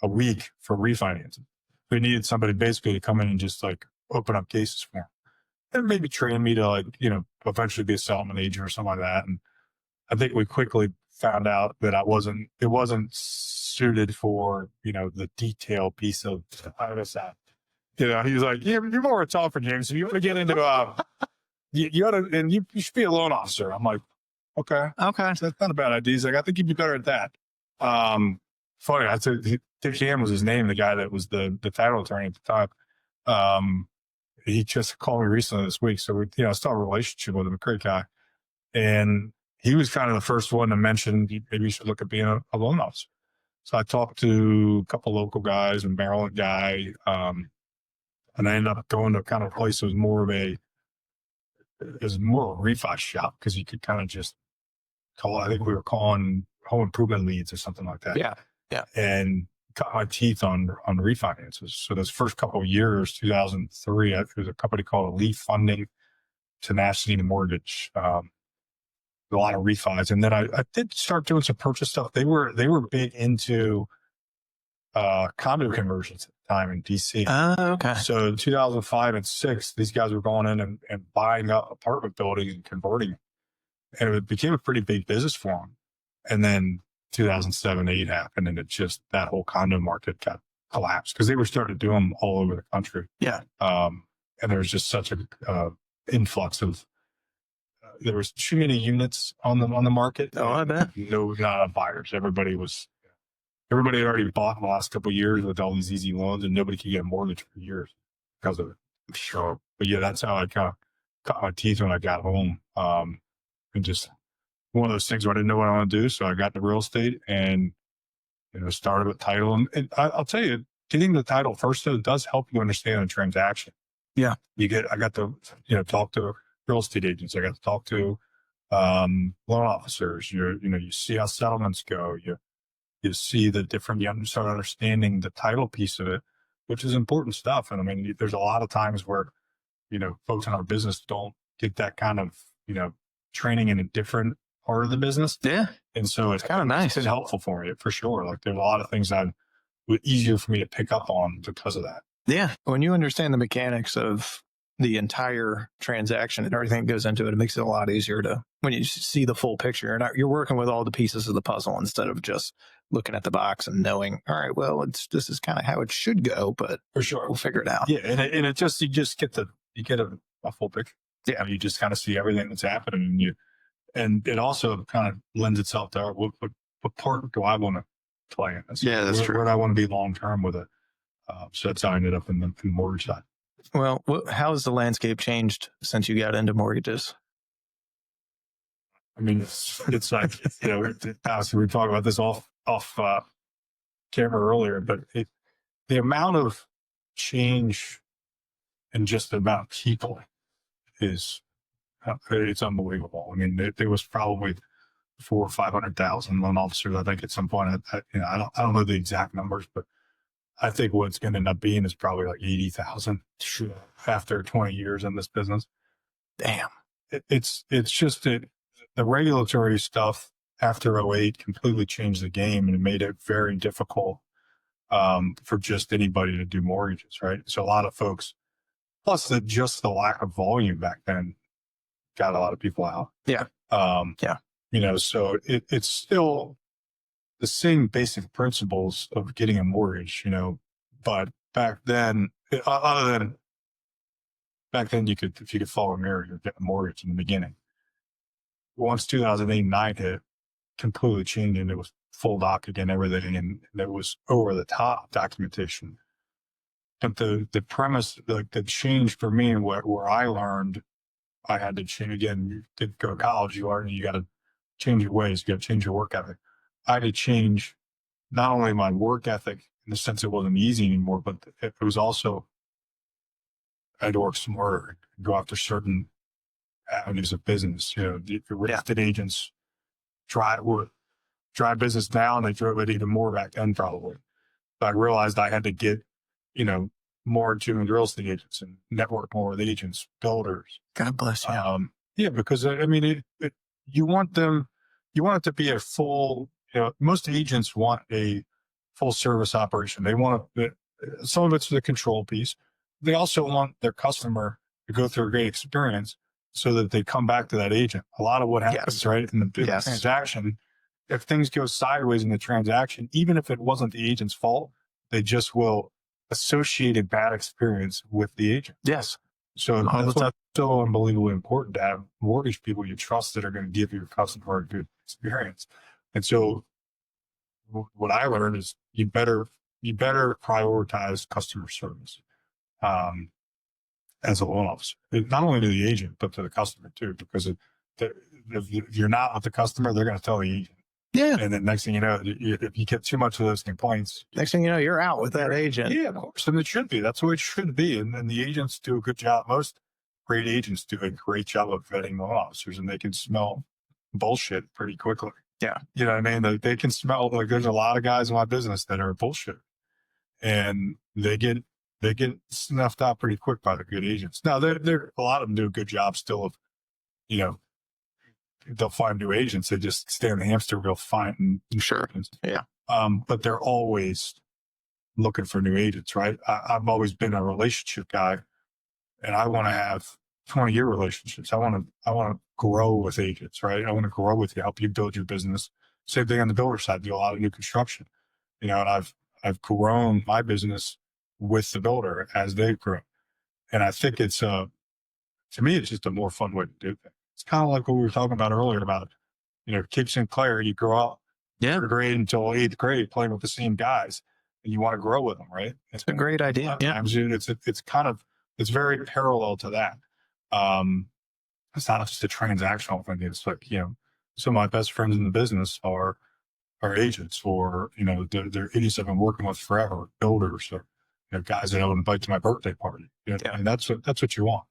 S2: a week for refinancing. We needed somebody basically to come in and just like open up cases for him and maybe train me to like, eventually be a settlement agent or something like that. And I think we quickly found out that it wasn't suited for, the detail piece of that. He was like, yeah, you're more a talker, James. If you want to get into, you ought to, and you should be a loan officer. I'm like, okay. So that's not a bad idea. He's like, I think you'd be better at that. Funny. I said, Dick Ham was his name, the guy that was the title attorney at the time. He just called me recently this week. So we, still have a relationship with him, a great guy. And he was kind of the first one to mention maybe you should look at being a loan officer. So I talked to a couple local guys, a Maryland guy, and I ended up going to kind of a place that was more of a refi shop because you could kind of just call. I think we were calling home improvement leads or something like that.
S1: Yeah.
S2: And cut my teeth on refinances. So those first couple of years, 2003, there was a company called Elite Funding, Tenacity Mortgage. A lot of refis. And then I did start doing some purchase stuff. They were big into condo conversions at the time in DC.
S1: Okay.
S2: So in 2005 and 2006, these guys were going in and buying up apartment buildings and converting them. And it became a pretty big business for them. And then 2007, 2008 happened, and it just, that whole condo market got collapsed because they were starting to do them all over the country.
S1: Yeah.
S2: And there was just such a influx of, there was too many units on the market.
S1: Oh, I bet.
S2: No, not buyers. Everybody had already bought in the last couple of years with all these easy loans, and nobody could get a mortgage for years because of it. Sure. But yeah, that's how I kind of cut my teeth when I got home. And just one of those things where I didn't know what I want to do. So I got into real estate and, started with title. And I'll tell you, getting the title first, though, does help you understand the transaction.
S1: Yeah.
S2: I got to, talk to real estate agents. I got to talk to loan officers. You see how settlements go. You see the different, you start understanding the title piece of it, which is important stuff. And I mean, there's a lot of times where, folks in our business don't get that kind of, training in a different part of the business.
S1: Yeah.
S2: And so it's
S1: kind of nice.
S2: It's been helpful for me for sure. Like there's a lot of things that were easier for me to pick up on because of that.
S1: Yeah. When you understand the mechanics of the entire transaction and everything that goes into it, it makes it a lot easier when you see the full picture. And you're working with all the pieces of the puzzle instead of just looking at the box and knowing, all right, well, this is kind of how it should go, but
S2: for sure
S1: we'll figure it out.
S2: Yeah. And it just, you get a full picture.
S1: Yeah.
S2: You just kind of see everything that's happening, and it also kind of lends itself to what part do I want to play in this?
S1: Yeah, that's true.
S2: Where do I want to be long-term with it? So that's how I ended up in the mortgage side.
S1: Well, how has the landscape changed since you got into mortgages?
S2: I mean, it's like, obviously we talked about this off camera earlier, but the amount of change and just the amount of people it's unbelievable. I mean, there was probably 400,000 or 500,000 loan officers, I think, at some point. I don't know the exact numbers, but I think what's going to end up being is probably like 80,000 after 20 years in this business.
S1: Damn.
S2: It's just the regulatory stuff after 2008 completely changed the game, and it made it very difficult for just anybody to do mortgages, right? So a lot of folks Plus, just the lack of volume back then got a lot of people out.
S1: Yeah. Yeah.
S2: So it's still the same basic principles of getting a mortgage, but back then, other than back then, if you could follow a mirror, you'd get a mortgage in the beginning. Once 2008-9 hit, completely changed, and it was full doc again, everything, and there was over the top documentation. But the premise, like the change for me, and where I learned, I had to change again. You did go to college, you got to change your ways, you got to change your work ethic. I had to change not only my work ethic in the sense it wasn't easy anymore, but it was also I had to work smarter, go after certain avenues of business. The real estate agents drive business now, and they drove it even more back then probably. But I realized I had to get, more into real estate agents and network more with agents, builders.
S1: God bless you.
S2: Because you want it to be a full, most agents want a full service operation. They want some of it's the control piece. They also want their customer to go through a great experience so that they come back to that agent. A lot of what happens, right, in the transaction, if things go sideways in the transaction, even if it wasn't the agent's fault, they just will associate a bad experience with the agent.
S1: Yes.
S2: So that's why it's so unbelievably important to have mortgage people you trust that are going to give your customer a good experience. And so what I learned is you better prioritize customer service as a loan officer, not only to the agent, but to the customer too, because if you're not with the customer, they're going to tell the agent.
S1: Yeah.
S2: And then next thing you know, if you get too much of those complaints,
S1: next thing you know, you're out with that agent.
S2: Yeah, of course. And it should be. That's the way it should be. And then the agents do a good job. Most great agents do a great job of vetting loan officers, and they can smell bullshit pretty quickly.
S1: Yeah.
S2: You know what I mean? They can smell, like there's a lot of guys in my business that are bullshit, and they get snuffed out pretty quick by the good agents. Now, a lot of them do a good job still of, they'll find new agents. They just stay on the hamster wheel finding
S1: insurance. Yeah.
S2: But they're always looking for new agents, right? I've always been a relationship guy, and I want to have 20-year relationships. I want to grow with agents, right? I want to grow with you, help you build your business. Same thing on the builder side, do a lot of new construction, and I've grown my business with the builder as they grow. And I think it's, to me, it's just a more fun way to do things. It's kind of like what we were talking about earlier about, Kid Sinclair, you grow up third grade until 8th grade playing with the same guys, and you want to grow with them, right?
S1: It's a great idea. Yeah.
S2: It's very parallel to that. It's not just a transactional thing. It's like, some of my best friends in the business are agents, or, they're idiots I've been working with forever, builders, or, guys that I would invite to my birthday party. And that's what you want.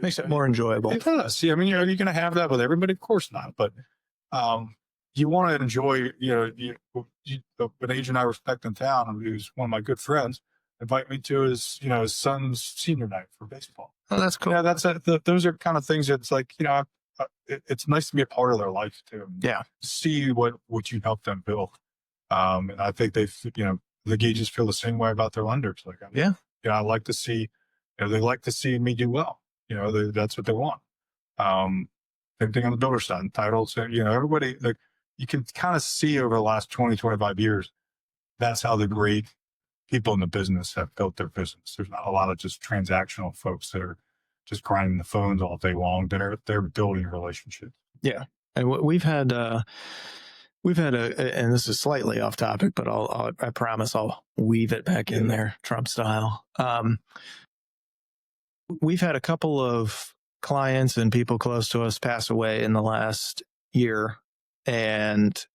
S1: Makes it more enjoyable.
S2: It does. See, I mean, are you going to have that with everybody? Of course not. But you want to enjoy, an agent I respect in town, who's one of my good friends, invite me to his son's senior night for baseball.
S1: Oh, that's cool.
S2: Yeah, those are kind of things that's like, it's nice to be a part of their life too.
S1: Yeah.
S2: See what you help them build. And I think the agents feel the same way about their lenders. Like, I like to see, they like to see me do well. That's what they want. Same thing on the builder side, titles, everybody, like, you can kind of see over the last 20, 25 years, that's how the great people in the business have built their business. There's not a lot of just transactional folks that are just grinding the phones all day long. They're building relationships.
S1: Yeah. And we've had and this is slightly off topic, but I promise I'll weave it back in there, Trump style. We've had a couple of clients and people close to us pass away in the last year, and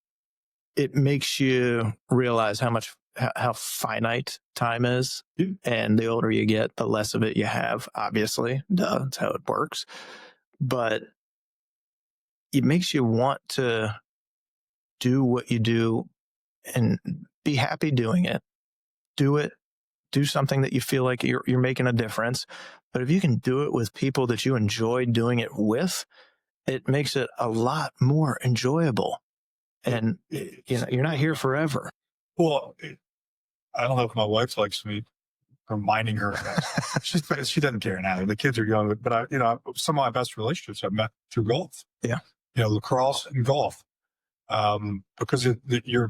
S1: it makes you realize how finite time is. And the older you get, the less of it you have, obviously. That's how it works. But it makes you want to do what you do and be happy doing it. Do something that you feel like you're making a difference. But if you can do it with people that you enjoy doing it with, it makes it a lot more enjoyable. And you're not here forever.
S2: Well, I don't know if my wife likes me reminding her. She doesn't care now. The kids are young, but some of my best relationships I've met through golf.
S1: Yeah.
S2: Lacrosse and golf. Because you're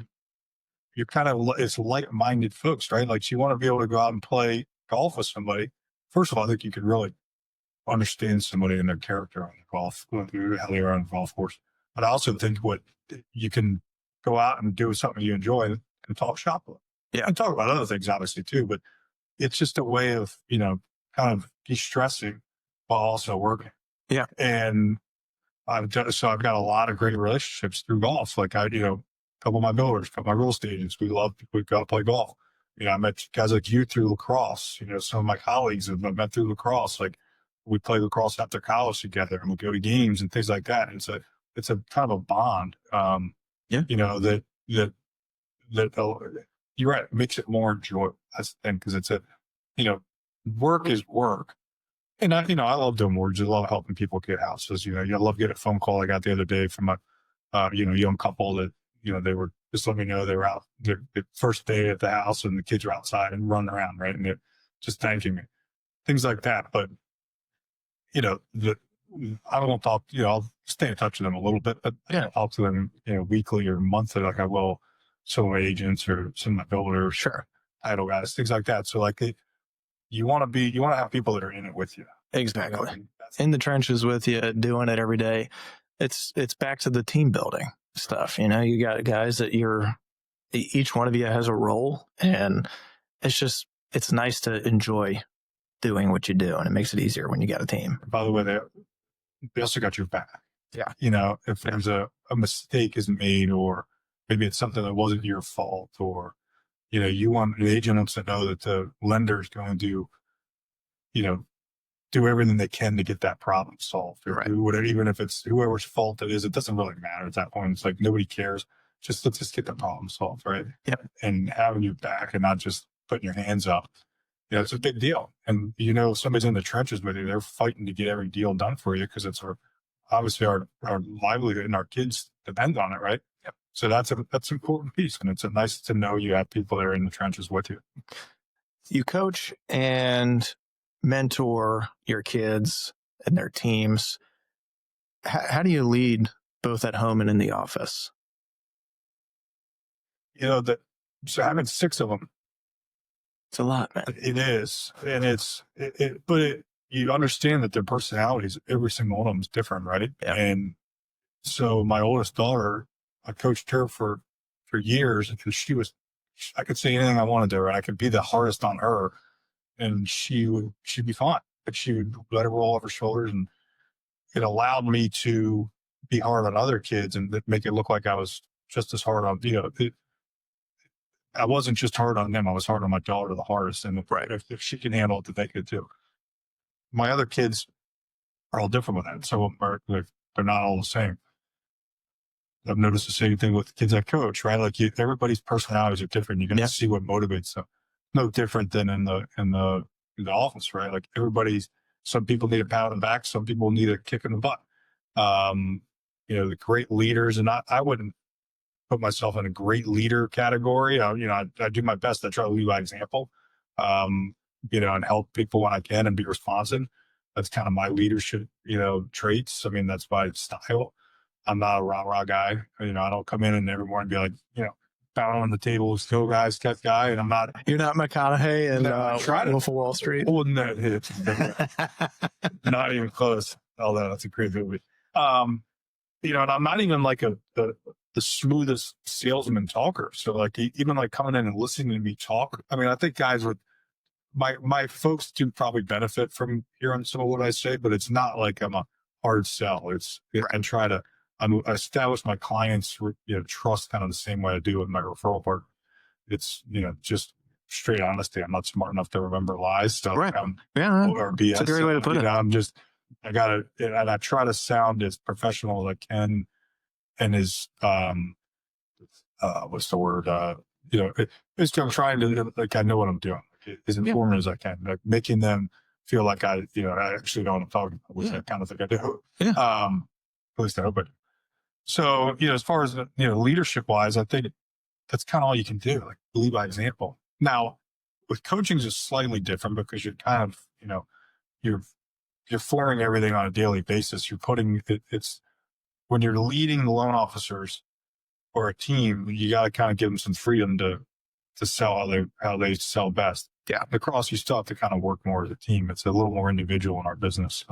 S2: kind of, it's like-minded folks, right? Like, you want to be able to go out and play golf with somebody. First of all, I think you could really understand somebody and their character on the golf, how they are on the golf course. But I also think you can go out and do something you enjoy and talk shop with.
S1: Yeah.
S2: And talk about other things, obviously, too, but it's just a way of, kind of de-stressing while also working.
S1: Yeah.
S2: And I've got a lot of great relationships through golf. Like, a couple of my builders, a couple of my real estate agents, we got to play golf. I met guys like you through lacrosse. Some of my colleagues have met through lacrosse. Like, we play lacrosse after college together, and we go to games and things like that. And it's a kind of a bond. That you're right. It makes it more enjoyable. That's the thing, because it's work is work. And I love doing mortgages. I love helping people get houses. I love getting a phone call I got the other day from a, young couple that, they were just letting me know they were out the first day at the house and the kids were outside and running around, right? And they're just thanking me, things like that. But, I don't talk, I'll stay in touch with them a little bit, but I don't talk to them, weekly or monthly, like I will some of my agents or some of my builders,
S1: Sure,
S2: title guys, things like that. So, like, you want to have people that are in it with you.
S1: Exactly. In the trenches with you, doing it every day. It's back to the team building stuff. You got guys that each one of you has a role, and it's nice to enjoy doing what you do, and it makes it easier when you got a team.
S2: By the way, they also got your back.
S1: Yeah.
S2: If there's a mistake is made, or maybe it's something that wasn't your fault, or, you want the agent to know that the lender is going to, do everything they can to get that problem solved, or do whatever, even if it's whoever's fault it is, it doesn't really matter at that point. It's like, nobody cares. Let's just get the problem solved. Right.
S1: Yep. And
S2: having you back and not just putting your hands up. It's a big deal. And, if somebody's in the trenches with you, they're fighting to get every deal done for you, because it's obviously our livelihood, and our kids depend on it. Right.
S1: Yep.
S2: So that's an important piece. And it's nice to know you have people that are in the trenches with you.
S1: You coach and mentor your kids and their teams. How do you lead both at home and in the office?
S2: So having 6 of them,
S1: it's a lot, man.
S2: It is. And but you understand that their personalities, every single one of them is different, right?
S1: Yeah.
S2: And so my oldest daughter, I coached her for years, because I could say anything I wanted to her, and I could be the hardest on her, and she'd be fine. But she would let it roll off her shoulders, and it allowed me to be hard on other kids and make it look like I was just as hard on, I wasn't just hard on them. I was hard on my daughter the hardest. And if she can handle it, then they could too. My other kids are all different with that. So they're not all the same. I've noticed the same thing with the kids I coach, right? Like, everybody's personalities are different. You're going to see what motivates them. No different than in the office, right? Like, some people need a pat on the back. Some people need a kick in the butt. The great leaders, and I wouldn't put myself in a great leader category. I do my best to try to lead by example, and help people when I can and be responsive. That's kind of my leadership, traits. I mean, that's my style. I'm not a rah-rah guy. I don't come in and every morning be like, pound on the table, still guys, cat guy. And I'm not.
S1: You're not McConaughey and Wolf of Wall Street.
S2: Wouldn't that hit? Not even close. Although that's a great movie. And I'm not even like the smoothest salesman talker. So, like, even like coming in and listening to me talk. I mean, I think guys would, my folks do probably benefit from hearing some of what I say, but it's not like I'm a hard sell. And try to establish my clients, trust kind of the same way I do with my referral partner. It's, just straight honesty. I'm not smart enough to remember lies. So or BS.
S1: That's a great way to put it.
S2: And I try to sound as professional as I can, and as, what's the word? Basically I'm trying to, like, I know what I'm doing, as informative as I can, like, making them feel like I actually know what I'm talking about, which I kind of think I do. Yeah. At least I hope I do. So, as far as, leadership wise, I think that's kind of all you can do, like, lead by example. Now, with coaching is slightly different because you're kind of, you're forming everything on a daily basis. You're putting it's when you're leading the loan officers or a team, you got to kind of give them some freedom to sell how they sell best.
S1: Yeah.
S2: Lacrosse, you still have to kind of work more as a team. It's a little more individual in our business.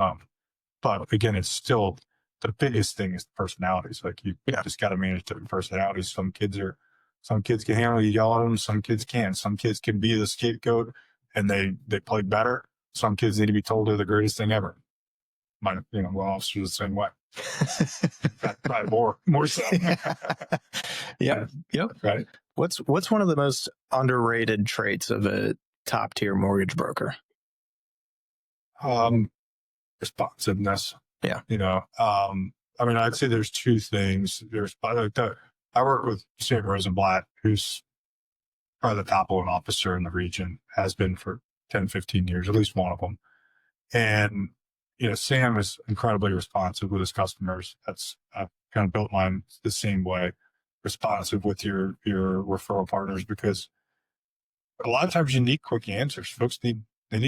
S2: But again, it's still the biggest thing is personalities. Like you just got to manage different personalities. Some kids can handle you yell at them. Some kids can't. Some kids can be the scapegoat and they play better. Some kids need to be told they're the greatest thing ever. Loan officers the same way. Probably more so.
S1: Yeah. Yep.
S2: Right.
S1: What's one of the most underrated traits of a top tier mortgage broker?
S2: Responsiveness.
S1: Yeah.
S2: I'd say there's two things. I work with Sam Rosenblatt, who's probably the top loan officer in the region, has been for 10, 15 years, at least one of them. And, Sam is incredibly responsive with his customers. I've kind of built mine the same way, responsive with your referral partners, because a lot of times you need quick answers. Folks need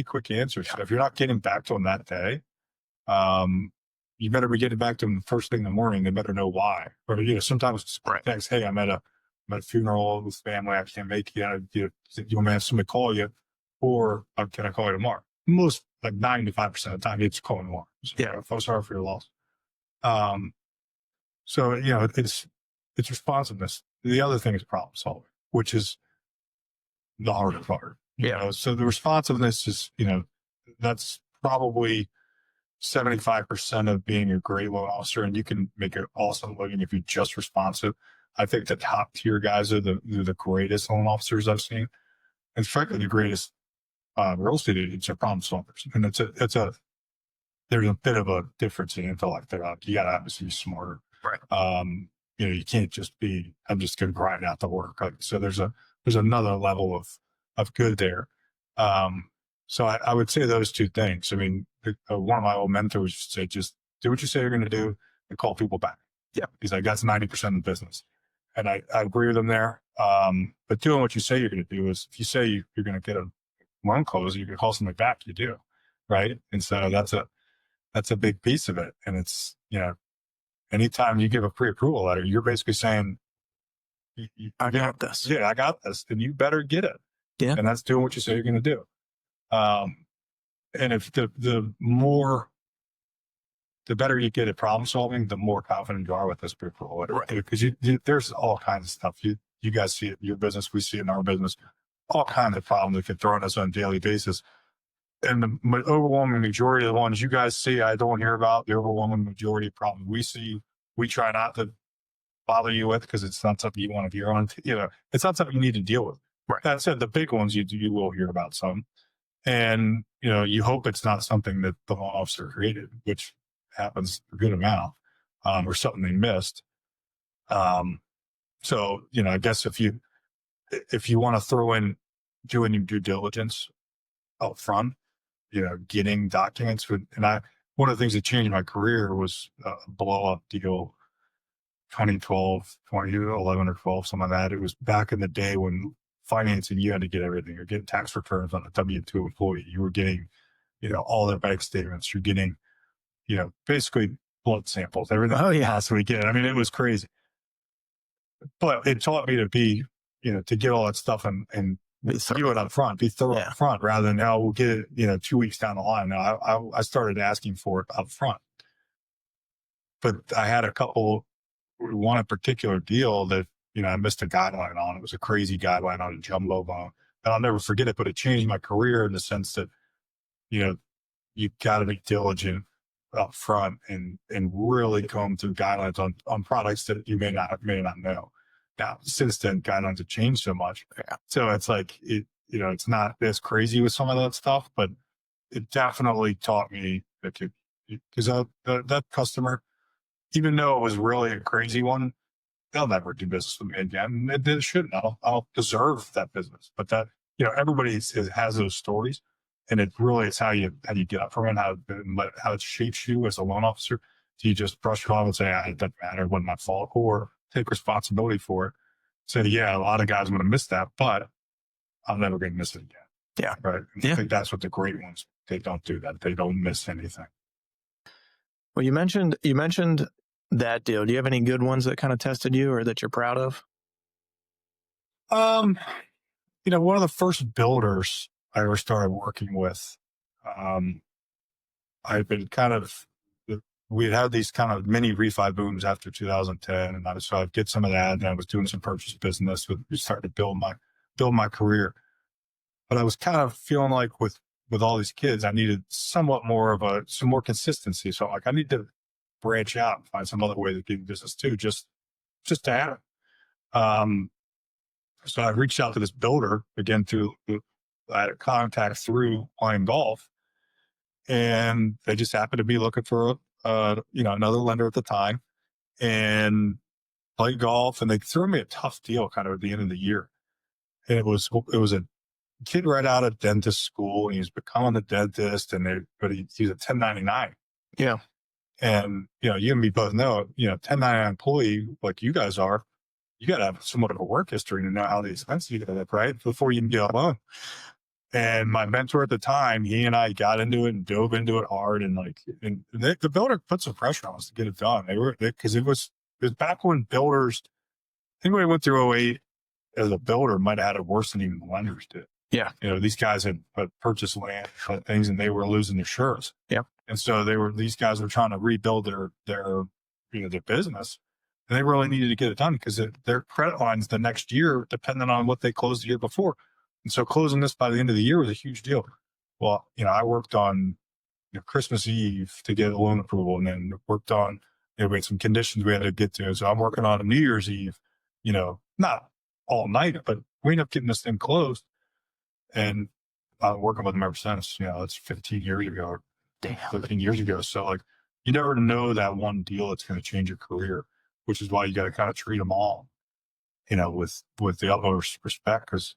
S2: quick answers. So if you're not getting back to them that day, you better be getting back to them the first thing in the morning. They better know why. Or, sometimes it's text, hey, I'm at a funeral with family. I can't make it. You want me to have somebody call you, or can I call you tomorrow? Most, like 95% of the time, it's calling tomorrow. So, I feel sorry for your loss. It's responsiveness. The other thing is problem solving, which is the harder part. So the responsiveness is, that's probably 75% of being a great loan officer, and you can make an awesome living if you're just responsive. I think the top tier guys are the greatest loan officers I've seen, and frankly, the greatest real estate agents are problem solvers. And there's a bit of a difference in intellect there. You got to obviously be smarter,
S1: right?
S2: You can't just be, I'm just going to grind out the work. So there's another level of good there. So I would say those two things. I mean, one of my old mentors said, just do what you say you're going to do and call people back.
S1: Yeah.
S2: He's like, that's 90% of the business. And I agree with him there. But doing what you say you're going to do is, if you say you're going to get a loan close, you can call somebody back, you do. Right. And so that's a big piece of it. And it's, anytime you give a pre-approval letter, you're basically saying,
S1: I got this.
S2: Yeah, I got this. And you better get it.
S1: Yeah.
S2: And that's doing what you say you're going to do. And if the better you get at problem solving, the more confident you are with this pre-approval letter.
S1: Right.
S2: Because there's all kinds of stuff. You guys see it in your business. We see it in our business. All kinds of problems that get thrown at us on a daily basis. And the overwhelming majority of the ones you guys see, I don't hear about. The overwhelming majority of problems we see, we try not to bother you with because it's not something you want to hear on. It's not something you need to deal with.
S1: Right.
S2: That said, the big ones you will hear about some. And, you hope it's not something that the loan officer created, which happens a good amount, or something they missed. So, I guess if you want to throw in doing your due diligence up front, getting documents one of the things that changed my career was a blow up deal, 2012, 2011 or 12, something like that. It was back in the day when financing, you had to get everything. You're getting tax returns on a W-2 employee. You were getting, all their bank statements. You're getting, basically blood samples, everything.
S1: Oh yeah.
S2: Possibly get. I mean, it was crazy. But it taught me to be, to get all that stuff and do it up front, be thorough up front, rather than now we'll get it, 2 weeks down the line. Now I started asking for it up front. But I had one in particular deal that, I missed a guideline on. It was a crazy guideline on a jumbo loan. And I'll never forget it, but it changed my career in the sense that, you've got to be diligent up front and really comb through guidelines on products that you may not know. Now, since then, guidelines have changed so much.
S1: Yeah.
S2: So it's like, it's not as crazy with some of that stuff, but it definitely taught me that because that customer, even though it was really a crazy one, they'll never do business with me again. They shouldn't. I'll deserve that business. But that, everybody has those stories, and it's how you get up from it, how it shapes you as a loan officer. Do you just brush it off and say, it doesn't matter, it wasn't my fault, or take responsibility for it? Say, yeah, a lot of guys would have missed that, but I'm never going to miss it again.
S1: Yeah.
S2: Right. And I think that's what the great ones, they don't do that. They don't miss anything.
S1: Well, you mentioned that deal. Do you have any good ones that kind of tested you or that you're proud of?
S2: One of the first builders I ever started working with, I've been we had these kind of mini refi booms after 2010. And so I'd get some of that. And I was doing some purchase business starting to build my career. But I was kind of feeling like with all these kids, I needed somewhat more of some more consistency. So I need to branch out and find some other way to do business too, just to have it. So I reached out to this builder again I had a contact through playing golf, and they just happened to be looking for another lender at the time, and played golf, and they threw me a tough deal kind of at the end of the year. And it was a kid right out of dentist school, and he's becoming a dentist, but he's a 1099.
S1: Yeah.
S2: And you and me both know, 1099 employee like you guys are, you got to have somewhat of a work history to know how the expenses you got to have, right? Before you can get a loan. And my mentor at the time, he and I got into it and dove into it hard. And the builder put some pressure on us to get it done. Because it was back when builders, I think when we went through '08 as a builder, might have had it worse than even the lenders did.
S1: Yeah.
S2: These guys had purchased land and things, and they were losing their shirts.
S1: Yeah.
S2: And so these guys were trying to rebuild their business. And they really needed to get it done because their credit lines the next year depended on what they closed the year before. And so closing this by the end of the year was a huge deal. Well, I worked on Christmas Eve to get a loan approval, and then worked on, we had some conditions we had to get to. So I'm working on a New Year's Eve, not all night, but we ended up getting this thing closed. And I'm working with them ever since. It's 15 years ago, or 13 years ago. So you never know that one deal that's going to change your career, which is why you got to kind of treat them all, with the utmost respect, because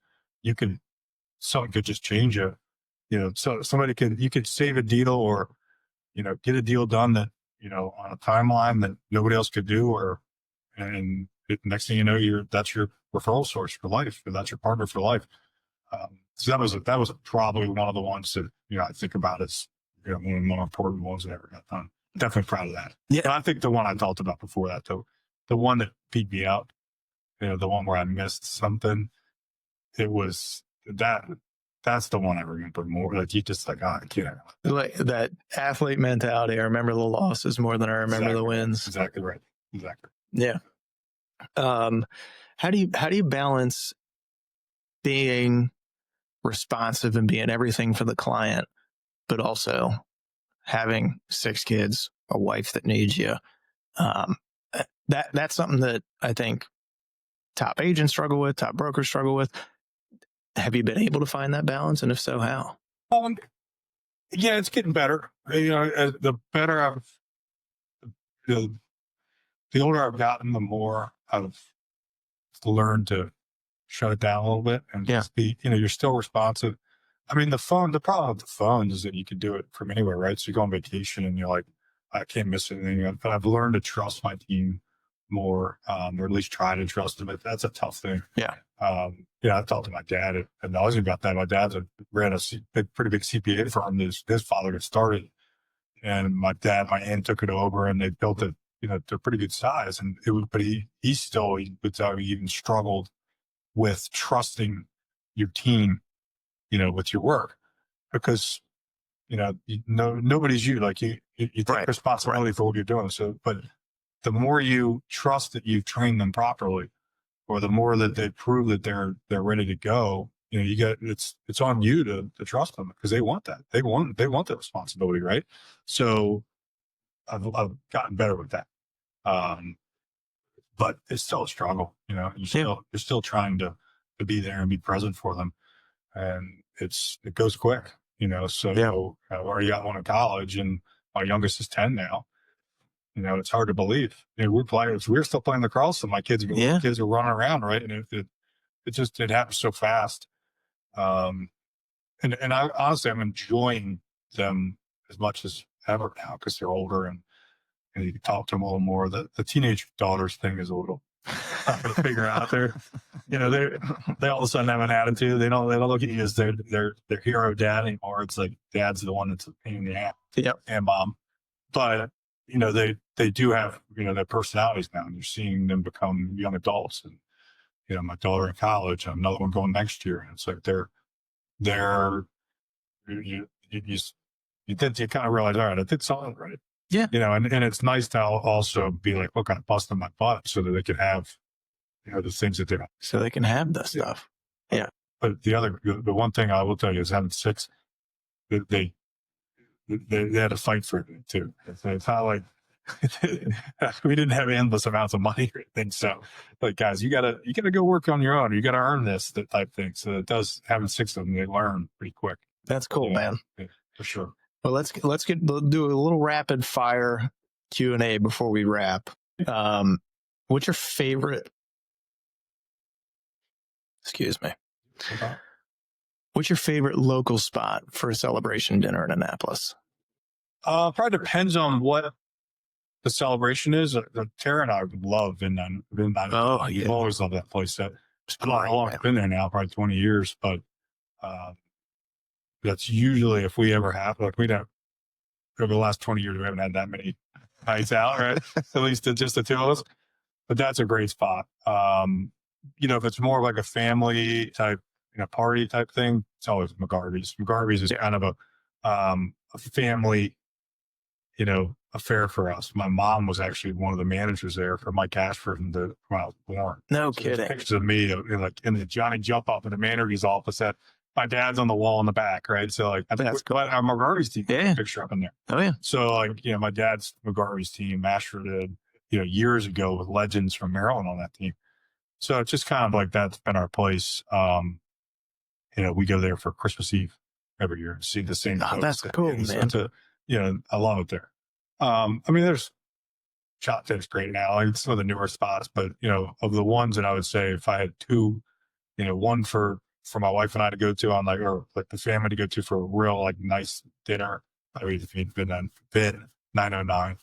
S2: something could just change you. So you could save a deal or, get a deal done that, on a timeline that nobody else could do, and next thing you know, that's your referral source for life, or that's your partner for life. So that was probably one of the ones that, I think about as, one of the more important ones that ever got done. Definitely proud of that.
S1: Yeah.
S2: And I think the one I talked about before that, though, the one that beat me out, the one where I missed something, it was that's the one I remember more. You just I can't.
S1: Like that athlete mentality. I remember the losses more than I remember the wins.
S2: Exactly right. Exactly.
S1: Yeah. How do you balance being responsive and being everything for the client, but also having 6 kids, a wife that needs you? That's something that I think top agents struggle with, top brokers struggle with. Have you been able to find that balance? And if so, how?
S2: Yeah, it's getting better. The better the older I've gotten, the more I've learned to shut it down a little bit and just be, you're still responsive. I mean, the problem with the phone is that you can do it from anywhere, right? So you go on vacation and you're like, I can't miss anything. But I've learned to trust my team more, or at least try to trust them. But that's a tough thing.
S1: Yeah.
S2: I talked to my dad and I was about that. My dad ran a pretty big CPA firm. His father had started, and my aunt took it over, and they built it, to a pretty good size. And but he would tell me he even struggled with trusting your team, with your work, because, nobody's you. Like you take responsibility for what you're doing. So, but the more you trust that you've trained them properly, or the more that they prove that they're ready to go, it's on you to trust them, because they want that. They want the responsibility, right? So I've gotten better with that. But it's still a struggle, you're still trying to be there and be present for them. And it goes quick, so I already got one in college, and my youngest is 10 now. It's hard to believe. We're still playing lacrosse, and my kids are running around, right? And it happens so fast. And I honestly, I'm enjoying them as much as ever now, because they're older, and you can talk to them a little more. The teenage daughters thing is a little trying to figure out they all of a sudden have an attitude. They don't look at you as their hero dad anymore. It's like dad's the one that's a pain in the ass.
S1: Yep.
S2: And mom. But they do have their personalities now, and you're seeing them become young adults. And my daughter in college, another one going next year, and it's like they're you kind of realize, all right, I did something right.
S1: Yeah.
S2: And it's nice to also be like, look, I'm busting my butt so that they can have, the things that they're.
S1: So they can have the stuff. Yeah.
S2: But the one thing I will tell you is having 6, they had to fight for it too. It's not like we didn't have endless amounts of money or anything. So like, guys, you gotta go work on your own. You gotta earn this, that type thing. So it does, having 6 of them, they learn pretty quick.
S1: That's cool, man.
S2: Yeah, for sure.
S1: Well, let's do a little rapid fire Q&A before we wrap. What's your favorite? Excuse me.
S2: Okay.
S1: What's your favorite local spot for a celebration dinner in Annapolis?
S2: Probably depends on what the celebration is. Tara and I love Midnight.
S1: Oh, yeah.
S2: We've always loved that place. I don't know how long I've been there now, probably 20 years, but that's usually, if we ever have, like, we don't, over the last 20 years, we haven't had that many nights out, right? At least just the 2 of us. But that's a great spot. If it's more like a family type, party type thing, it's always McGarvey's. McGarvey's is kind of a family, affair for us. My mom was actually one of the managers there for Mike Ashford when I was born.
S1: No
S2: So
S1: kidding.
S2: pictures of me in the Johnny Jump Up in the manager's office. That my dad's on the wall in the back, right? So like, I think
S1: That's
S2: cool. Our McGarvey's team picture up in there.
S1: Oh yeah.
S2: So like, my dad's McGarvey's team, Ashford did, years ago with legends from Maryland on that team. So it's just kind of like, that's been our place. We go there for Christmas Eve every year, see the same.
S1: Oh, that's cool, man.
S2: So I love it there. There's Shot Tip's great now. It's some of the newer spots, but of the ones that I would say, if I had 2, one for my wife and I to go to on or the family to go to for a real nice dinner, I would have been 909,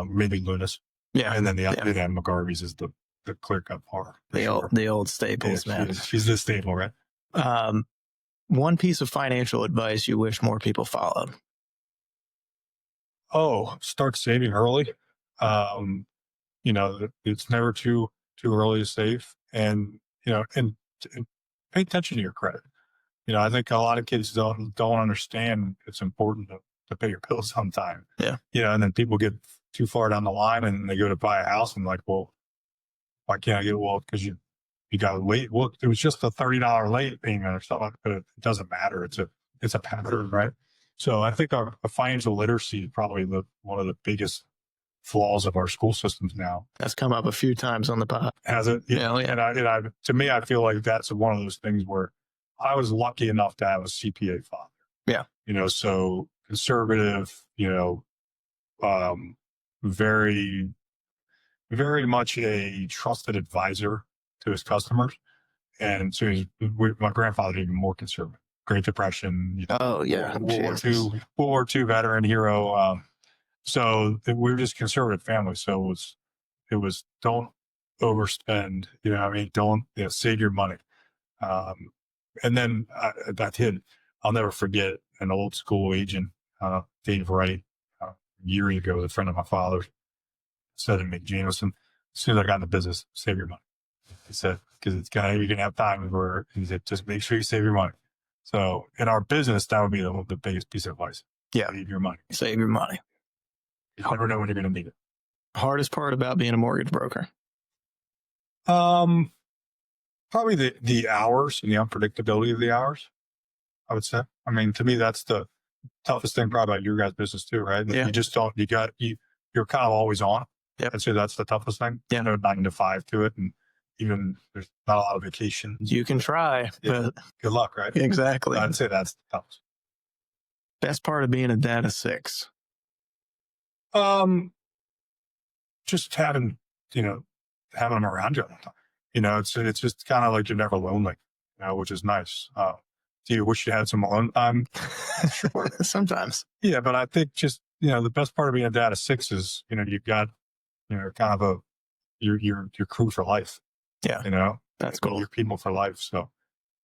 S2: maybe Luna's.
S1: Yeah.
S2: And then the McGarvey's is the clear cut par.
S1: The old staples, man.
S2: She's the staple, right?
S1: One piece of financial advice you wish more people followed.
S2: Oh, start saving early. It's never too early to save, and and pay attention to your credit. I think a lot of kids don't understand it's important to pay your bills on time.
S1: Yeah.
S2: And then people get too far down the line and they go to buy a house and like, well, why can't I get because you got late? Well, it was just a $30 late payment or something, but it doesn't matter. It's a pattern, right? So I think our financial literacy is probably one of the biggest flaws of our school systems now.
S1: That's come up a few times on the pod.
S2: Has it?
S1: Yeah. Yeah.
S2: And to me, I feel like that's one of those things where I was lucky enough to have a CPA father.
S1: Yeah.
S2: So conservative, very, very much a trusted advisor to his customers. And so my grandfather, even more conservative. Great Depression.
S1: Oh yeah.
S2: World War II veteran hero. So we were just a conservative family. So it was don't overspend. Don't save your money. And then that hit. I'll never forget an old school agent, Dave Wright, years ago, a friend of my father's, said to me, Jamison, as soon as I got in the business, save your money. He said, because you're going to have times where, he said, just make sure you save your money. So in our business, that would be the biggest piece of advice.
S1: Yeah.
S2: Save your money.
S1: Save your money.
S2: You never know when you're going to need it.
S1: Hardest part about being a mortgage broker?
S2: Probably the hours and the unpredictability of the hours, I would say. To me, that's the toughest thing probably about your guys' business too, right?
S1: Yeah.
S2: You just don't, you're kind of always on.
S1: Yep.
S2: I'd say that's the toughest thing.
S1: Yeah.
S2: 9 to 5 to it. And even there's not a lot of vacation.
S1: You can try, but
S2: good luck, right?
S1: Exactly.
S2: I'd say that's the toughest.
S1: Best part of being a dad of 6?
S2: Just having them around you all the time. It's just kind of like you're never lonely, which is nice. Do you wish you had some alone time?
S1: Sure. Sometimes.
S2: Yeah, but I think just, the best part of being a dad of 6 is, you've got, kind of your crew for life.
S1: Yeah. That's cool.
S2: Your people for life. So,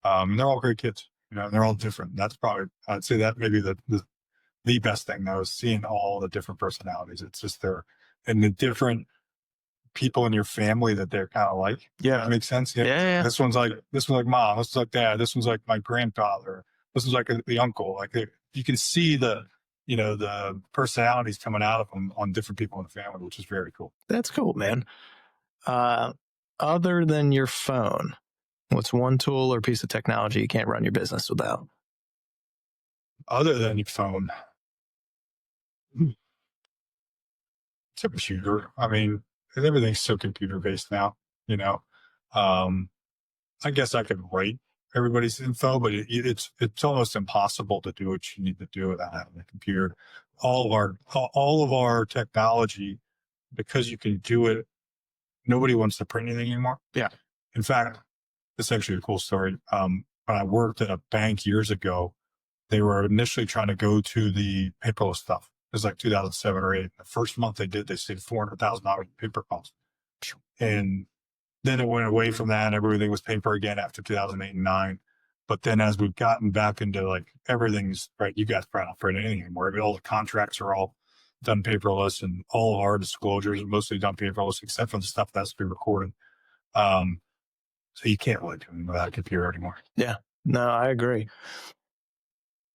S2: they're all great kids, they're all different. That's probably, I'd say that maybe the best thing though is seeing all the different personalities. It's just and the different people in your family that they're kind of like.
S1: Yeah.
S2: That makes sense.
S1: Yeah.
S2: This one's like mom. This one's like dad. This one's like my grandfather. This one's like the uncle. Like you can see the personalities coming out of them on different people in the family, which is very cool.
S1: That's cool, man. Other than your phone, what's one tool or piece of technology you can't run your business without?
S2: Other than your phone, it's a computer. I mean, everything's so computer based now, I guess I could write everybody's info, but it's almost impossible to do what you need to do without having a computer. All of our technology, because you can do it, nobody wants to print anything anymore.
S1: Yeah.
S2: In fact, this is actually a cool story. When I worked at a bank years ago, they were initially trying to go to the paperless stuff. It was like 2007 or 8. The first month they saved $400,000 in paper costs. And then it went away from that and everything was paper again after 2008 and 9. But then as we've gotten back into like everything's right, you guys probably don't print anything anymore. I mean, all the contracts are all done paperless and all of our disclosures are mostly done paperless, except for the stuff that's been recorded. So you can't really do anything without a computer anymore.
S1: Yeah, no, I agree.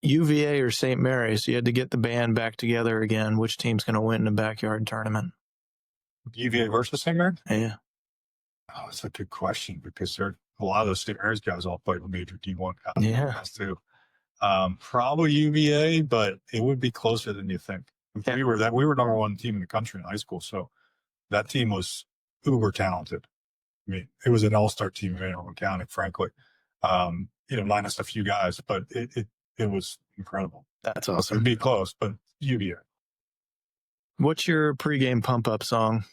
S1: UVA or St. Mary's, you had to get the band back together again. Which team's going to win in a backyard tournament?
S2: UVA versus St. Mary's?
S1: Yeah.
S2: Oh, that's a good question because a lot of those St. Mary's guys all played with major D1 guys.
S1: Yeah.
S2: Too. Probably UVA, but it would be closer than you think.
S1: Yeah.
S2: We were number one team in the country in high school, so that team was uber talented. I mean, it was an all-star team in Anne Arundel County, frankly. Minus a few guys, but it was incredible.
S1: That's awesome.
S2: It'd be close, but UVA.
S1: What's your pregame pump-up song?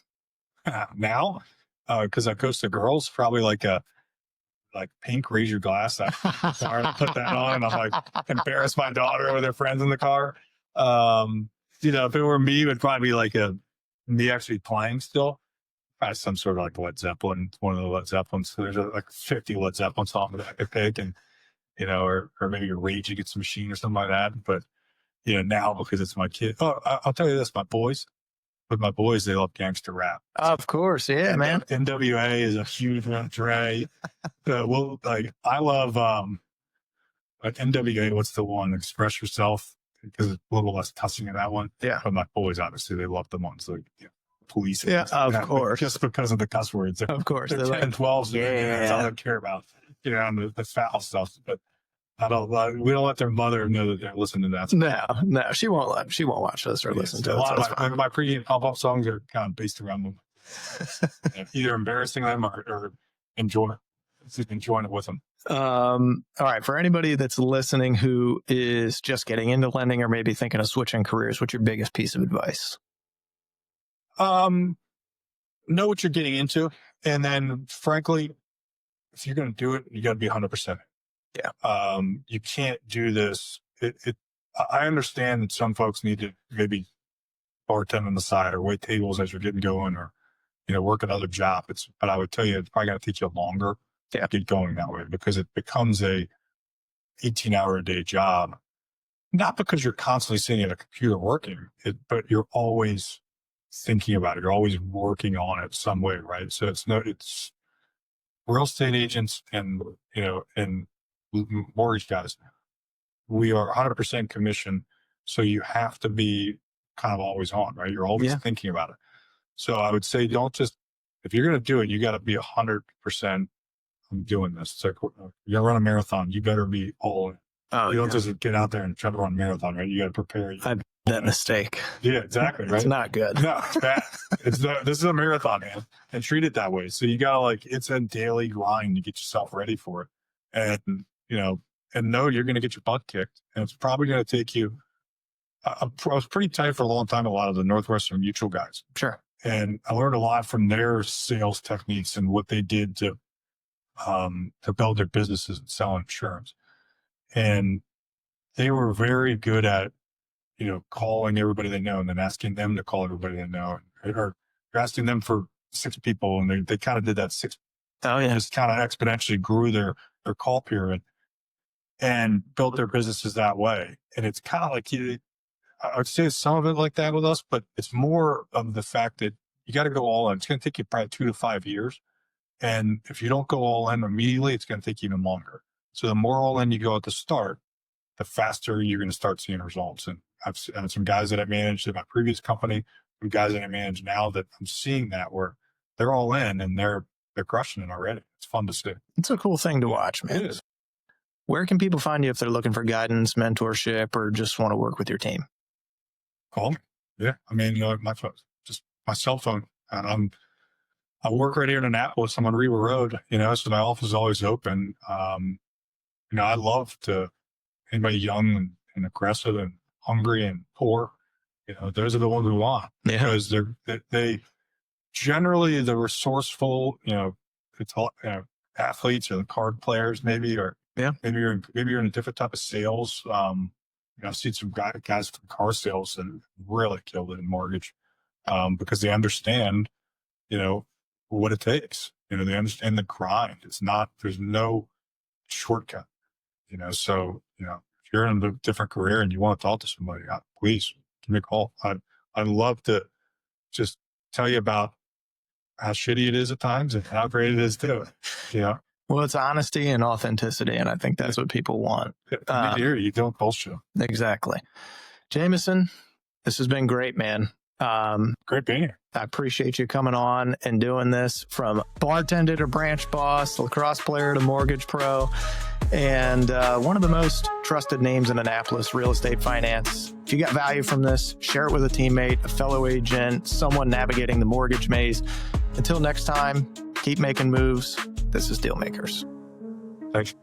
S2: Now, because I coach the girls, probably like Pink, Raise Your Glass. I put that on and I'm like, embarrass my daughter with her friends in the car. If it were me, it would probably be like me actually playing still. Probably some sort of like Led Zeppelin, one of the Led Zeppelins. So there's like 50 Led Zeppelin songs that I could pick and, or maybe a Rage Against the Machine or something like that. But, now because it's my kid. Oh, I'll tell you this, with my boys, they love gangster rap.
S1: Of course. Yeah, man.
S2: NWA is a huge one. Dre. I love, NWA. What's the one? Express Yourself. Because it's a little less cussing in that one.
S1: Yeah.
S2: But my boys, obviously, they love the ones like police.
S1: Yeah, of course.
S2: Just because of the cuss words.
S1: Of course.
S2: They're 10, 12s. Yeah. That's all they care about. And the foul stuff. But we don't let their mother know that they're listening to that.
S1: No, she won't watch this or listen to it.
S2: A lot of my pre pop-up songs are kind of based around them. Either embarrassing them or enjoying it with them.
S1: All right. For anybody that's listening who is just getting into lending or maybe thinking of switching careers, what's your biggest piece of advice?
S2: Know what you're getting into. And then frankly, if you're going to do it, you got to be 100%.
S1: Yeah.
S2: You can't do this. I understand that some folks need to maybe bartend on the side or wait tables as you're getting going or, work another job. But I would tell you, it's probably going to take you longer to get going that way because it becomes a 18-hour-a-day job. Not because you're constantly sitting at a computer working, but you're always thinking about it. You're always working on it some way, right? So it's real estate agents and mortgage guys. We are 100% commission. So you have to be kind of always on, right? You're always thinking about it. So I would say if you're going to do it, you got to be 100%. I'm doing this. It's like, you're going to run a marathon. You better be all in.
S1: Oh,
S2: you don't just get out there and try to run a marathon, right? You got to prepare.
S1: I've that mistake.
S2: Yeah, exactly. Right.
S1: It's not good.
S2: No, it's bad. This is a marathon, man, and treat it that way. So you gotta it's a daily grind to get yourself ready for it, and know you're going to get your butt kicked, and it's probably going to take you. I was pretty tight for a long time. A lot of the Northwestern Mutual guys,
S1: sure,
S2: and I learned a lot from their sales techniques and what they did to build their businesses and sell insurance, and they were very good at calling everybody they know and then asking them to call everybody they know, or asking them for 6 people, and they kind of did that 6.
S1: Oh yeah.
S2: Just kind of exponentially grew their call pyramid and built their businesses that way. And it's kind of like I would say some of it like that with us, but it's more of the fact that you got to go all in. It's going to take you probably 2 to 5 years. And if you don't go all in immediately, it's going to take even longer. So the more all in you go at the start, the faster you're going to start seeing results. And I've some guys that I managed at my previous company, some guys that I manage now that I'm seeing that where they're all in and they're crushing it already. It's fun to see.
S1: It's a cool thing to watch, man.
S2: It is.
S1: Where can people find you if they're looking for guidance, mentorship, or just want to work with your team?
S2: Call me. Yeah. I mean, my phone, just my cell phone. And I work right here in Annapolis. I'm on Reba Road, so my office is always open. I love to, anybody young and aggressive and hungry and poor, those are the ones we want.
S1: Yeah.
S2: Because they generally, the resourceful, it's all, athletes or the card players maybe, or maybe you're in a different type of sales. I've seen some guys from car sales that really killed it in mortgage, because they understand, what it takes. They understand the grind. There's no shortcut, so, if you're in a different career and you want to talk to somebody, please give me a call. I'd love to just tell you about how shitty it is at times and how great it is too.
S1: Well, it's honesty and authenticity, and I think that's what people want.
S2: You don't bullshit.
S1: Exactly. Jamison, this has been great, man.
S2: Great being here.
S1: I appreciate you coming on and doing this, from bartender to branch boss, lacrosse player to mortgage pro, and one of the most trusted names in Annapolis real estate finance. If you got value from this, share it with a teammate, a fellow agent, someone navigating the mortgage maze. Until next time, keep making moves. This is Dealmakers.
S2: Thanks.